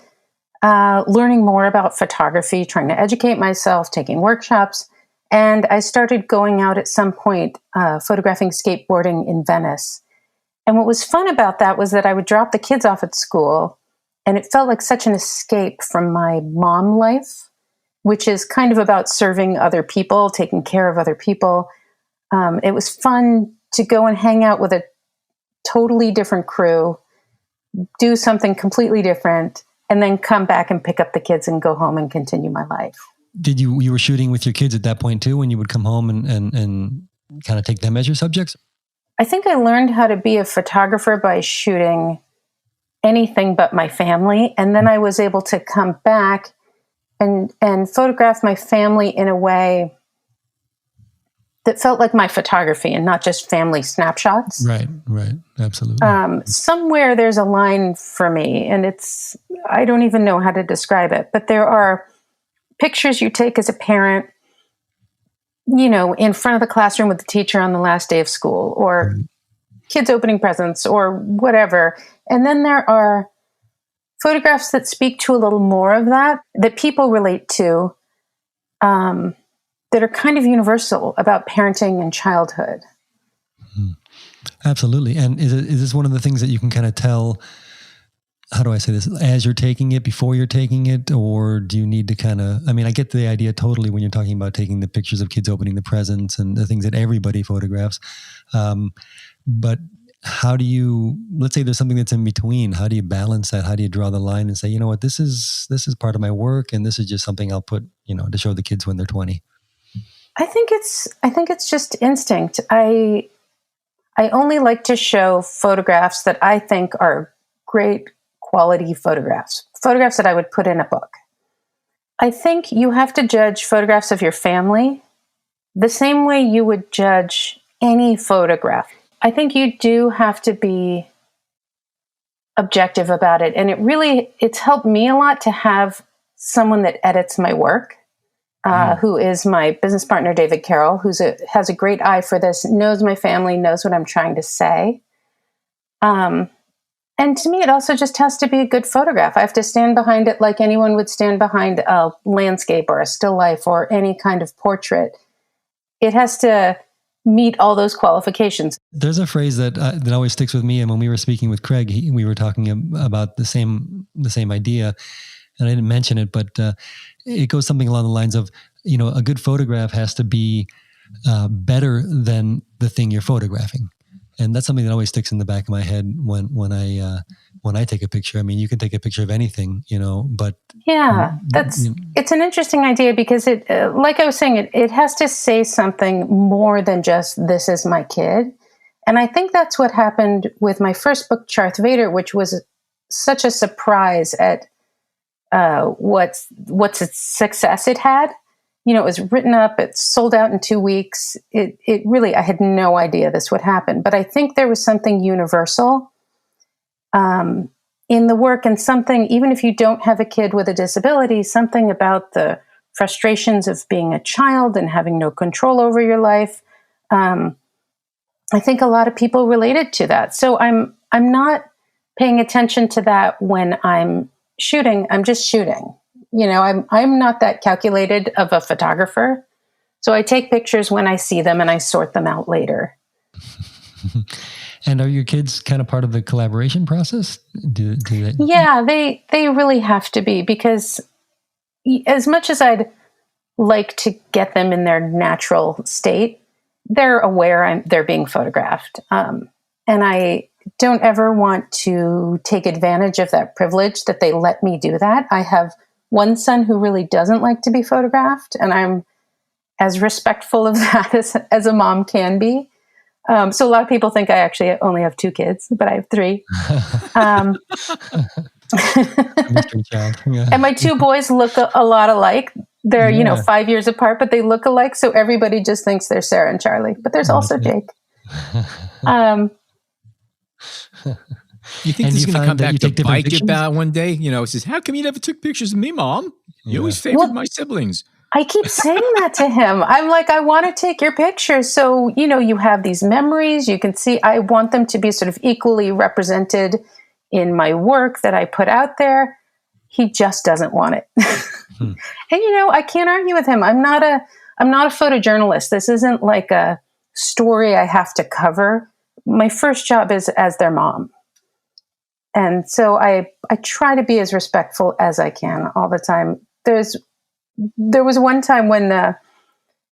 learning more about photography, trying to educate myself, taking workshops. And I started going out at some point photographing skateboarding in Venice. And what was fun about that was that I would drop the kids off at school, and it felt like such an escape from my mom life, which is kind of about serving other people, taking care of other people. It was fun to go and hang out with a totally different crew, do something completely different, and then come back and pick up the kids and go home and continue my life. Did you were shooting with your kids at that point too, when you would come home and kind of take them as your subjects? I think I learned how to be a photographer by shooting anything but my family. And then I was able to come back and photograph my family in a way that felt like my photography and not just family snapshots. Right. Absolutely. Somewhere there's a line for me, and I don't even know how to describe it, but there are pictures you take as a parent, in front of the classroom with the teacher on the last day of school, or kids opening presents, or whatever. And then there are photographs that speak to a little more of that people relate to, that are kind of universal about parenting and childhood. Absolutely. And is this one of the things that you can kind of tell, how do I say this, as you're taking it, before you're taking it, or do you need to kind of, I mean, I get the idea totally when you're talking about taking the pictures of kids opening the presents and the things that everybody photographs. But how do you, let's say there's something that's in between, how do you balance that? How do you draw the line and say, you know what, this is part of my work and this is just something I'll put, to show the kids when they're 20? I think it's just instinct. I only like to show photographs that I think are great quality photographs that I would put in a book. I think you have to judge photographs of your family the same way you would judge any photograph. I think you do have to be objective about it. And it's helped me a lot to have someone that edits my work, who is my business partner, David Carroll, has a great eye for this, knows my family, knows what I'm trying to say. And to me, it also just has to be a good photograph. I have to stand behind it like anyone would stand behind a landscape or a still life or any kind of portrait. It has to meet all those qualifications. There's a phrase that always sticks with me. And when we were speaking with Craig, we were talking about the same idea. And I didn't mention it, but it goes something along the lines of, a good photograph has to be better than the thing you're photographing. And that's something that always sticks in the back of my head when I take a picture. I mean, you can take a picture of anything, but yeah, it's an interesting idea because it, like I was saying, it has to say something more than just this is my kid. And I think that's what happened with my first book, Darth Vader, which was such a surprise at what's its success it had. It was written up, it sold out in 2 weeks. It really, I had no idea this would happen, but I think there was something universal in the work and something, even if you don't have a kid with a disability, something about the frustrations of being a child and having no control over your life. I think a lot of people related to that. So I'm not paying attention to that when I'm shooting. I'm just shooting. I'm not that calculated of a photographer. So I take pictures when I see them and I sort them out later. And are your kids kind of part of the collaboration process? Do they? Yeah, they really have to be, because as much as I'd like to get them in their natural state, they're aware they're being photographed. And I don't ever want to take advantage of that privilege that they let me do that. I have one son who really doesn't like to be photographed, and I'm as respectful of that as a mom can be. So a lot of people think I actually only have 2 kids, but I have 3. Mystery child. Yeah. And my 2 boys look a lot alike. They're, 5 years apart, but they look alike. So everybody just thinks they're Sarah and Charlie, but there's also Jake. You think this is going to come back to bite you about one day? It says, how come you never took pictures of me, Mom? You always favored my siblings. I keep saying that to him. I'm like, I want to take your pictures. So, you have these memories. You can see, I want them to be sort of equally represented in my work that I put out there. He just doesn't want it. And, I can't argue with him. I'm not a photojournalist. This isn't like a story I have to cover. My first job is as their mom. And so I try to be as respectful as I can all the time. There was one time when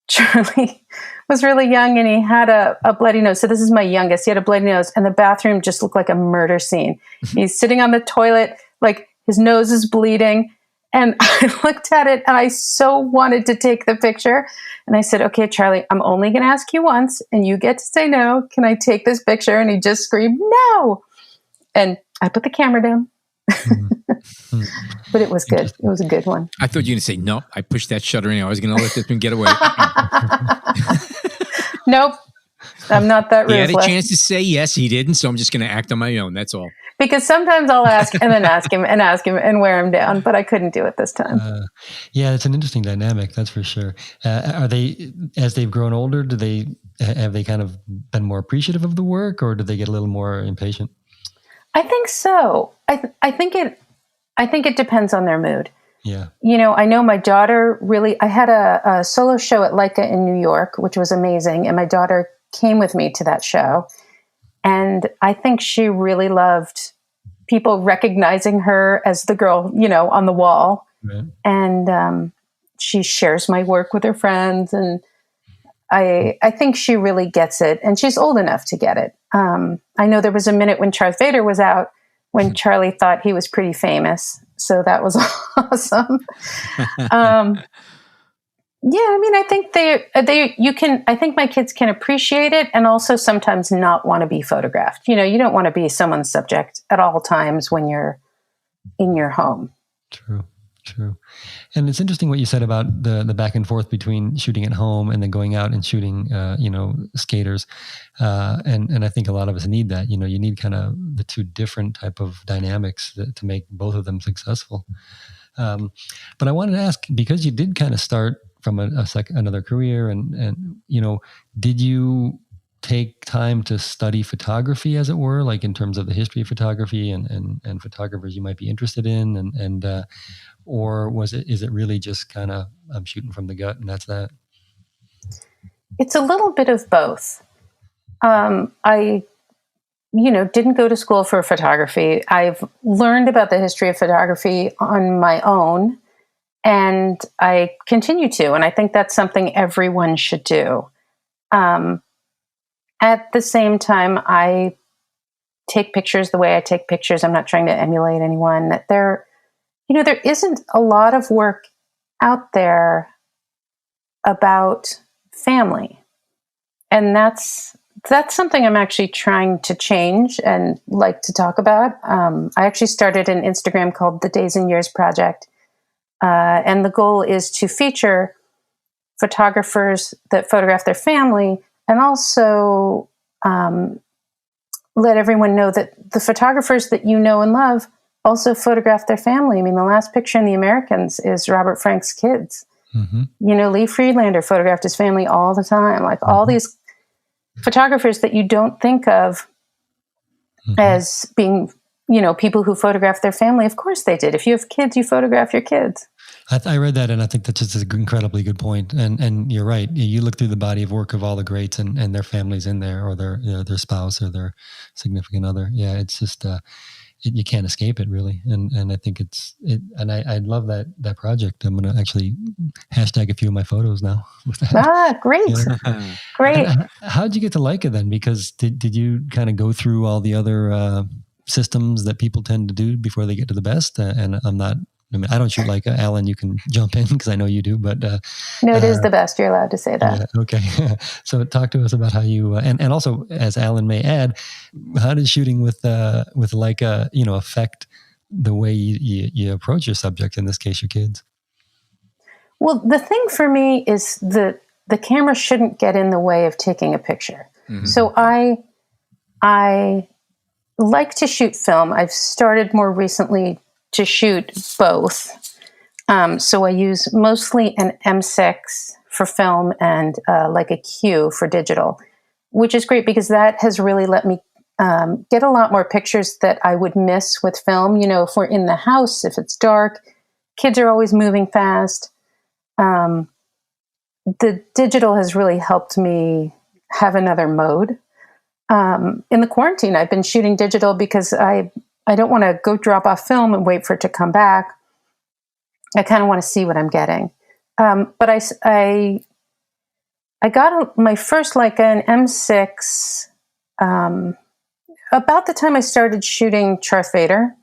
Charlie was really young and he had a bloody nose. So this is my youngest. He had a bloody nose and the bathroom just looked like a murder scene. He's sitting on the toilet, like his nose is bleeding. And I looked at it and I so wanted to take the picture. And I said, okay, Charlie, I'm only going to ask you once and you get to say no. Can I take this picture? And he just screamed, no. And I put the camera down. But it was good. It was a good one. I thought you were going to say, no, I pushed that shutter in. I was going to let this one get away. Nope. I'm not that ruthless. He had a chance to say yes, he didn't. So I'm just going to act on my own. That's all. Because sometimes I'll ask and then ask him and wear him down. But I couldn't do it this time. Yeah, it's an interesting dynamic. That's for sure. Are they, as they've grown older, have they kind of been more appreciative of the work, or do they get a little more impatient? I think so. I think it depends on their mood. Yeah. I know my daughter really, I had a solo show at Leica in New York, which was amazing. And my daughter came with me to that show. And I think she really loved people recognizing her as the girl, on the wall. Right. And she shares my work with her friends. And I think she really gets it. And she's old enough to get it. I know there was a minute when Darth Vader was out when Charlie thought he was pretty famous. So that was awesome. Yeah, I mean, I think I think my kids can appreciate it and also sometimes not want to be photographed. You don't want to be someone's subject at all times when you're in your home. True. And it's interesting what you said about the back and forth between shooting at home and then going out and shooting, skaters. And I think a lot of us need that. You need kind of the two different type of dynamics to make both of them successful. But I wanted to ask, because you did kind of start from another career, and did you take time to study photography, as it were, like in terms of the history of photography and photographers you might be interested in, and or is it really just kind of I'm shooting from the gut and that's that? It's a little bit of both. I didn't go to school for photography. I've learned about the history of photography on my own, and I continue to. And I think that's something everyone should do. At the same time, I take pictures the way I take pictures. I'm not trying to emulate anyone. There isn't a lot of work out there about family. And that's something I'm actually trying to change and like to talk about. I actually started an Instagram called the Days and Years Project. And the goal is to feature photographers that photograph their family and also let everyone know that the photographers that you know and love also photograph their family. I mean, the last picture in The Americans is Robert Frank's kids. Mm-hmm. Lee Friedlander photographed his family all the time. Like all these photographers that you don't think of as being, people who photograph their family. Of course they did. If you have kids, you photograph your kids. I read that, and I think that's just an incredibly good point. And you're right. You look through the body of work of all the greats, and their families in there, or their spouse or their significant other. Yeah, it's just you can't escape it, really. And I think and I love that project. I'm going to actually hashtag a few of my photos now with that. Great. Yeah. Great. How'd you get to Leica then? Because did you kind of go through all the other systems that people tend to do before they get to the best? And I don't shoot Leica. Alan, you can jump in because I know you do. But no, it is the best. You're allowed to say that. Yeah, okay. So talk to us about how you and also, as Alan may add, how does shooting with Leica affect the way you approach your subject, in this case your kids? Well, the thing for me is the camera shouldn't get in the way of taking a picture. Mm-hmm. So I like to shoot film. I've started more recently to shoot both. So I use mostly an M6 for film and Leica Q for digital, which is great because that has really let me get a lot more pictures that I would miss with film. If we're in the house, if it's dark, kids are always moving fast. The digital has really helped me have another mode. In the quarantine, I've been shooting digital because I don't want to go drop off film and wait for it to come back. I kind of want to see what I'm getting. But I got my first Leica, an M6, about the time I started shooting Darth Vader.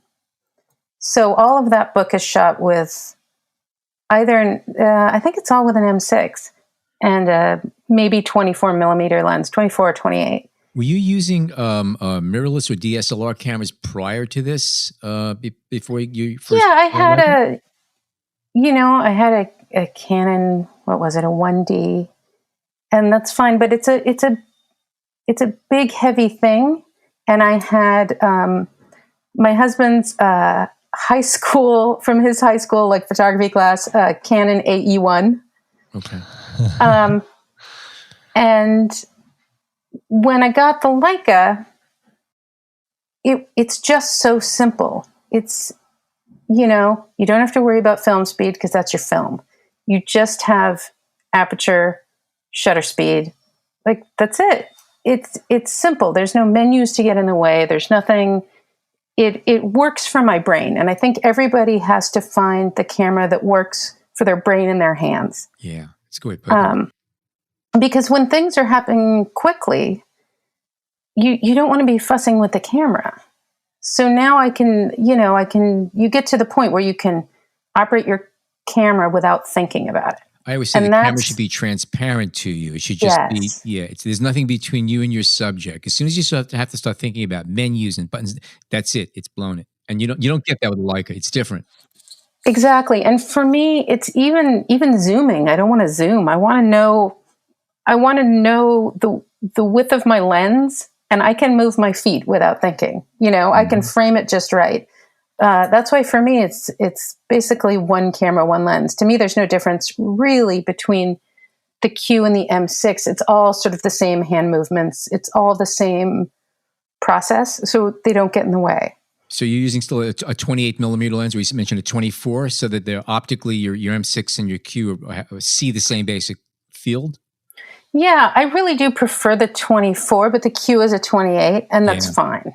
So all of that book is shot with either, I think it's all with an M6 and maybe 24 millimeter lens, 24 or 28. Were you using mirrorless or DSLR cameras prior to this? Before you first? Yeah, I had a Canon. What was it? A 1D, and that's fine. But it's a big, heavy thing. And I had my husband's high school like photography class, Canon AE1. Okay. And when I got the Leica, it's just so simple. It's, you don't have to worry about film speed because that's your film. You just have aperture, shutter speed. Like, that's it. it's simple. There's no menus to get in the way. There's nothing. It works for my brain. And I think everybody has to find the camera that works for their brain and their hands. Yeah, it's good. But Because when things are happening quickly, you don't want to be fussing with the camera. So now you get to the point where you can operate your camera without thinking about it. I always say the camera should be transparent to you. It should just be, there's nothing between you and your subject. As soon as you have to start thinking about menus and buttons, that's it. It's blown it. And you don't get that with a Leica. It's different. Exactly. And for me, it's even zooming. I don't want to zoom. I want to know the width of my lens, and I can move my feet without thinking. I can frame it just right. That's why for me, it's basically one camera, one lens. To me, there's no difference really between the Q and the M6. It's all sort of the same hand movements. It's all the same process, so they don't get in the way. So you're using still a 28 millimeter lens, or you mentioned a 24, so that they're optically your M6 and your Q see the same basic field? Yeah, I really do prefer the 24, but the Q is a 28, and that's fine.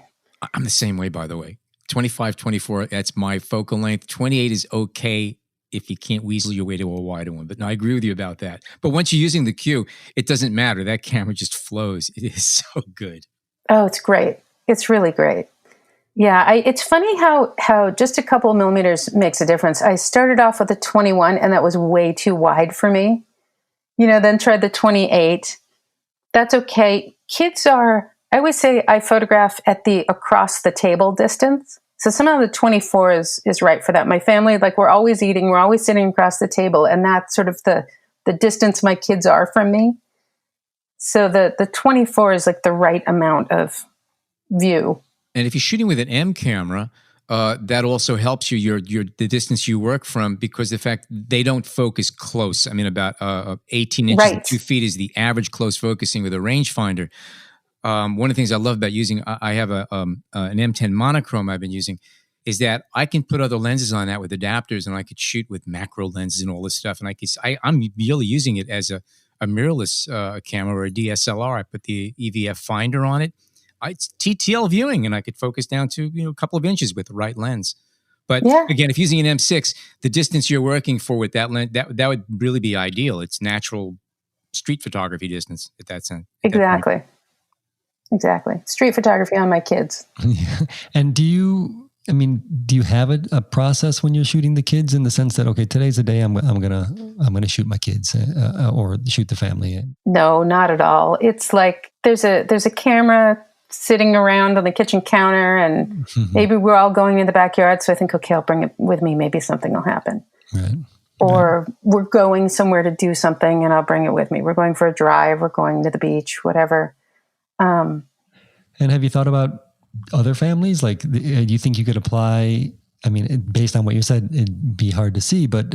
I'm the same way, by the way. 25, 24, that's my focal length. 28 is okay if you can't weasel your way to a wider one. But no, I agree with you about that. But once you're using the Q, it doesn't matter. That camera just flows. It is so good. Oh, it's great. It's really great. Yeah, it's funny how just a couple of millimeters makes a difference. I started off with a 21, and that was way too wide for me. Then tried the 28. That's okay. I always say I photograph at the across the table distance. So somehow the 24 is right for that. My family, we're always eating, we're always sitting across the table, and that's sort of the distance my kids are from me. So the 24 is the right amount of view. And if you're shooting with an M camera, that also helps you, the distance you work from, because the fact they don't focus close. I mean, about 18 inches and 2 feet is the average close focusing with a rangefinder. One of the things I love about using, I have an M10 monochrome I've been using, is that I can put other lenses on that with adapters, and I could shoot with macro lenses and all this stuff. And I'm really using it as a mirrorless camera or a DSLR. I put the EVF finder on it. It's TTL viewing, and I could focus down to a couple of inches with the right lens. But again, if using an M6, the distance you're working for with that lens, that would really be ideal. It's natural street photography distance at that sense. Exactly. Street photography on my kids. Yeah. And do you have a process when you're shooting the kids, in the sense that, okay, today's the day I'm gonna shoot my kids or shoot the family? No, not at all. It's like there's a camera sitting around on the kitchen counter, and maybe we're all going in the backyard. So I think, okay, I'll bring it with me. Maybe something will happen. Right. Or we're going somewhere to do something, and I'll bring it with me. We're going for a drive. We're going to the beach, whatever. And have you thought about other families? Do you think you could apply? I mean, based on what you said, it'd be hard to see, but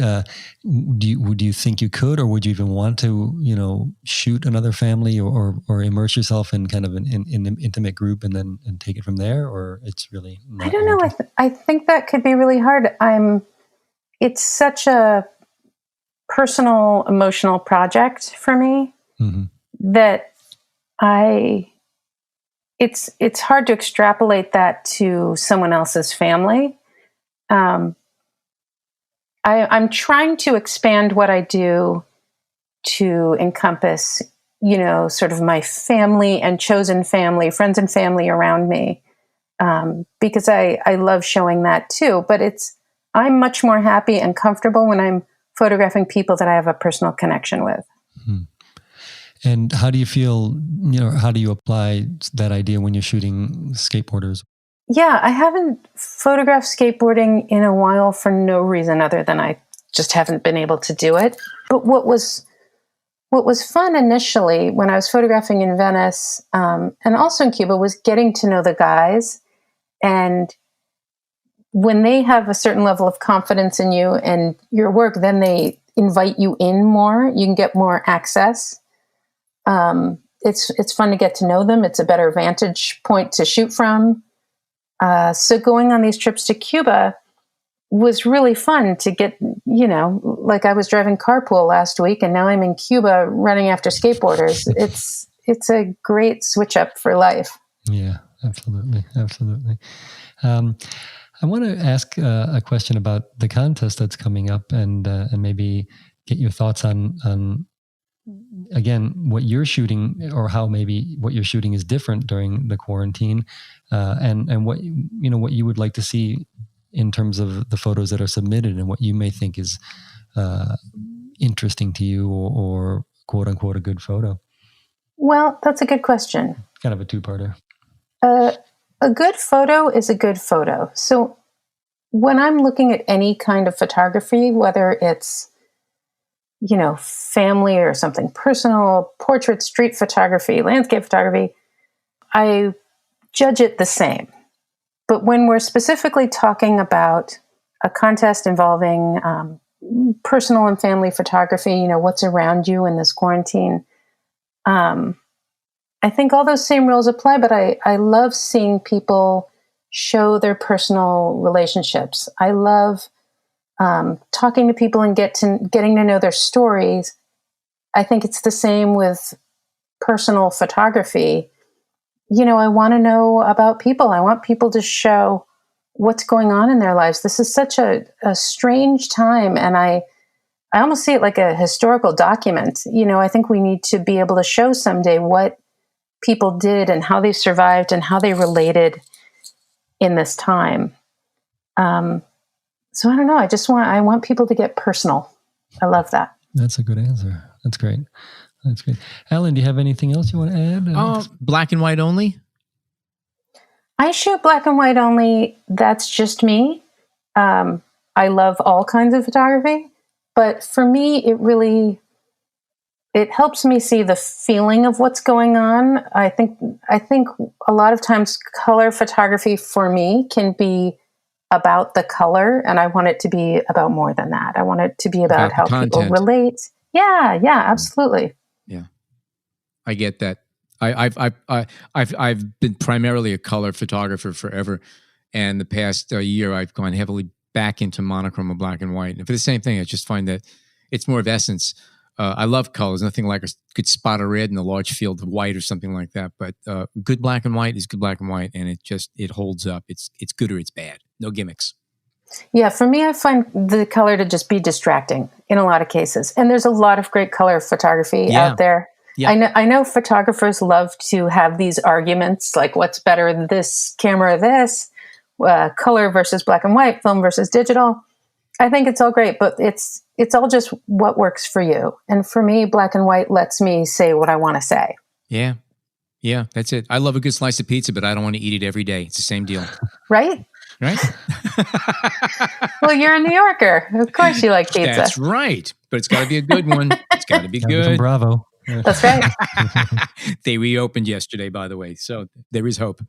would you think you could, or would you even want to, shoot another family or immerse yourself in kind of an intimate group and take it from there? Or it's really not? I don't know. I think that could be really hard. It's such a personal, emotional project for me that it's hard to extrapolate that to someone else's family. I'm trying to expand what I do to encompass, sort of my family and chosen family, friends and family around me, because I love showing that too. But I'm much more happy and comfortable when I'm photographing people that I have a personal connection with. Mm-hmm. And how do you feel, how do you apply that idea when you're shooting skateboarders? Yeah, I haven't photographed skateboarding in a while for no reason other than I just haven't been able to do it. But what was fun initially when I was photographing in Venice and also in Cuba was getting to know the guys. And when they have a certain level of confidence in you and your work, then they invite you in more. You can get more access. It's fun to get to know them. It's a better vantage point to shoot from. So going on these trips to Cuba was really fun to get, I was driving carpool last week, and now I'm in Cuba running after skateboarders. it's a great switch up for life. Yeah, absolutely. Absolutely. I want to ask a question about the contest that's coming up, and maybe get your thoughts on again what you're shooting, or how maybe what you're shooting is different during the quarantine, and what what you would like to see in terms of the photos that are submitted, and what you may think is interesting to you, or quote unquote a good photo. Well, that's a good question. Kind of a two-parter. A good photo is a good photo. So when I'm looking at any kind of photography, whether it's, family or something personal, portrait, street photography, landscape photography, I judge it the same. But when we're specifically talking about a contest involving personal and family photography, what's around you in this quarantine, I think all those same rules apply, but I love seeing people show their personal relationships. I love talking to people and getting to know their stories. I think it's the same with personal photography. I want to know about people. I want people to show what's going on in their lives. This is such a strange time, and I almost see it like a historical document. I think we need to be able to show someday what people did and how they survived and how they related in this time. So I don't know. I want people to get personal. I love that. That's a good answer. That's great. That's great. Alan, do you have anything else you want to add? Black and white only? I shoot black and white only. That's just me. I love all kinds of photography, but for me, it helps me see the feeling of what's going on. I think a lot of times color photography for me can be about the color, and I want it to be about more than that. I want it to be about how people relate. Yeah, absolutely. Yeah, I get that. I've been primarily a color photographer forever, and the past year I've gone heavily back into monochrome or black and white. And for the same thing, I just find that it's more of essence. I love colors. Nothing like a good spot of red in a large field of white or something like that. But good black and white is good black and white, and it holds up. It's good or it's bad. No gimmicks. Yeah, for me, I find the color to just be distracting in a lot of cases. And there's a lot of great color photography out there. Yeah. I know photographers love to have these arguments, like what's better, this camera, this color versus black and white, film versus digital. I think it's all great, but it's all just what works for you. And for me, black and white lets me say what I want to say. Yeah. Yeah, that's it. I love a good slice of pizza, but I don't want to eat it every day. It's the same deal. Right? Right? Well, you're a New Yorker. Of course you like pizza. That's right. But it's got to be a good one. It's got to be good. Bravo. That's right. They reopened yesterday, by the way. So there is hope.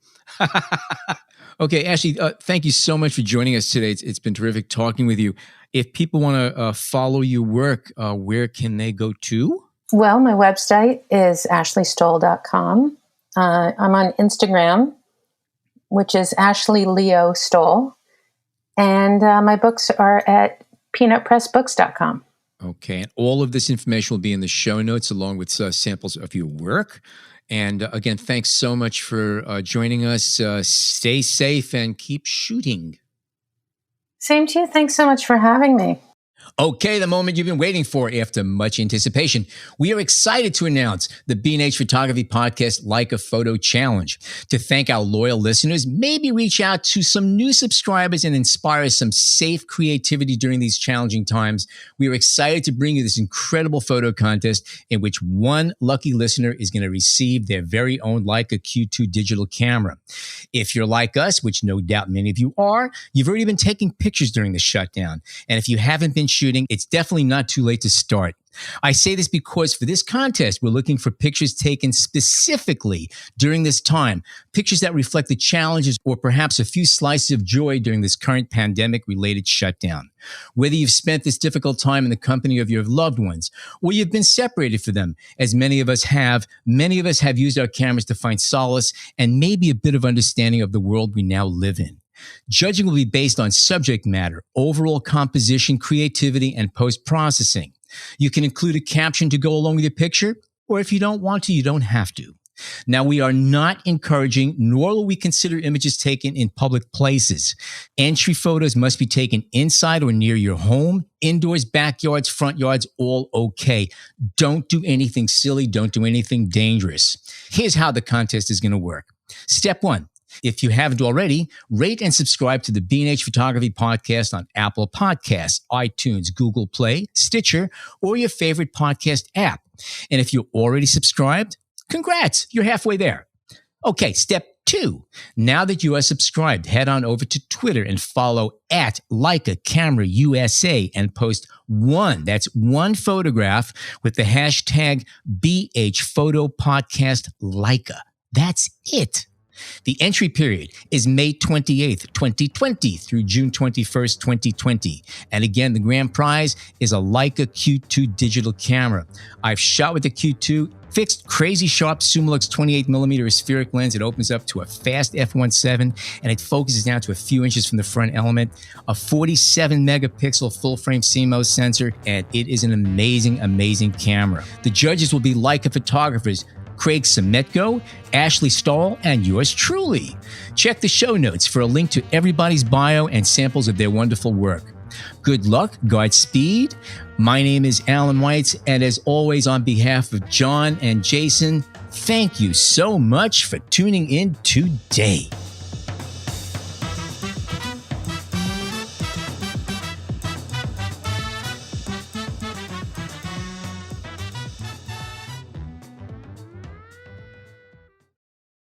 Okay, Ashley, thank you so much for joining us today. It's been terrific talking with you. If people want to follow your work, where can they go to? Well, my website is ashleystohl.com. I'm on Instagram, which is Ashley Leo Stohl. And my books are at peanutpressbooks.com. Okay, and all of this information will be in the show notes along with samples of your work. And again, thanks so much for joining us. Stay safe and keep shooting. Same to you. Thanks so much for having me. Okay, the moment you've been waiting for after much anticipation. We are excited to announce the B&H Photography Podcast Leica Photo Challenge. To thank our loyal listeners, maybe reach out to some new subscribers and inspire some safe creativity during these challenging times. We are excited to bring you this incredible photo contest in which one lucky listener is going to receive their very own Leica Q2 digital camera. If you're like us, which no doubt many of you are, you've already been taking pictures during the shutdown. And if you haven't been shooting, it's definitely not too late to start. I say this because for this contest, we're looking for pictures taken specifically during this time, pictures that reflect the challenges or perhaps a few slices of joy during this current pandemic-related shutdown. Whether you've spent this difficult time in the company of your loved ones or you've been separated from them, as many of us have used our cameras to find solace and maybe a bit of understanding of the world we now live in. Judging will be based on subject matter, overall composition, creativity, and post-processing. You can include a caption to go along with your picture, or if you don't want to, you don't have to. Now, we are not encouraging, nor will we consider images taken in public places. Entry photos must be taken inside or near your home, indoors, backyards, front yards, all okay. Don't do anything silly. Don't do anything dangerous. Here's how the contest is going to work. Step 1. If you haven't already, rate and subscribe to the B&H Photography Podcast on Apple Podcasts, iTunes, Google Play, Stitcher, or your favorite podcast app. And if you're already subscribed, congrats, you're halfway there. Okay, step 2. Now that you are subscribed, head on over to Twitter and follow at Leica Camera USA and post one photograph with the hashtag BH Photo Podcast Leica. That's it. The entry period is May 28th, 2020 through June 21st, 2020. And again, the grand prize is a Leica Q2 digital camera. I've shot with the Q2, fixed crazy sharp Summilux 28mm spheric lens. It opens up to a fast f1.7 and it focuses down to a few inches from the front element, a 47 megapixel full frame CMOS sensor, and it is an amazing, amazing camera. The judges will be Leica photographers Craig Semetko, Ashley Stohl, and yours truly. Check the show notes for a link to everybody's bio and samples of their wonderful work. Good luck, Godspeed. My name is Alan Weitz, and as always, on behalf of John and Jason, thank you so much for tuning in today.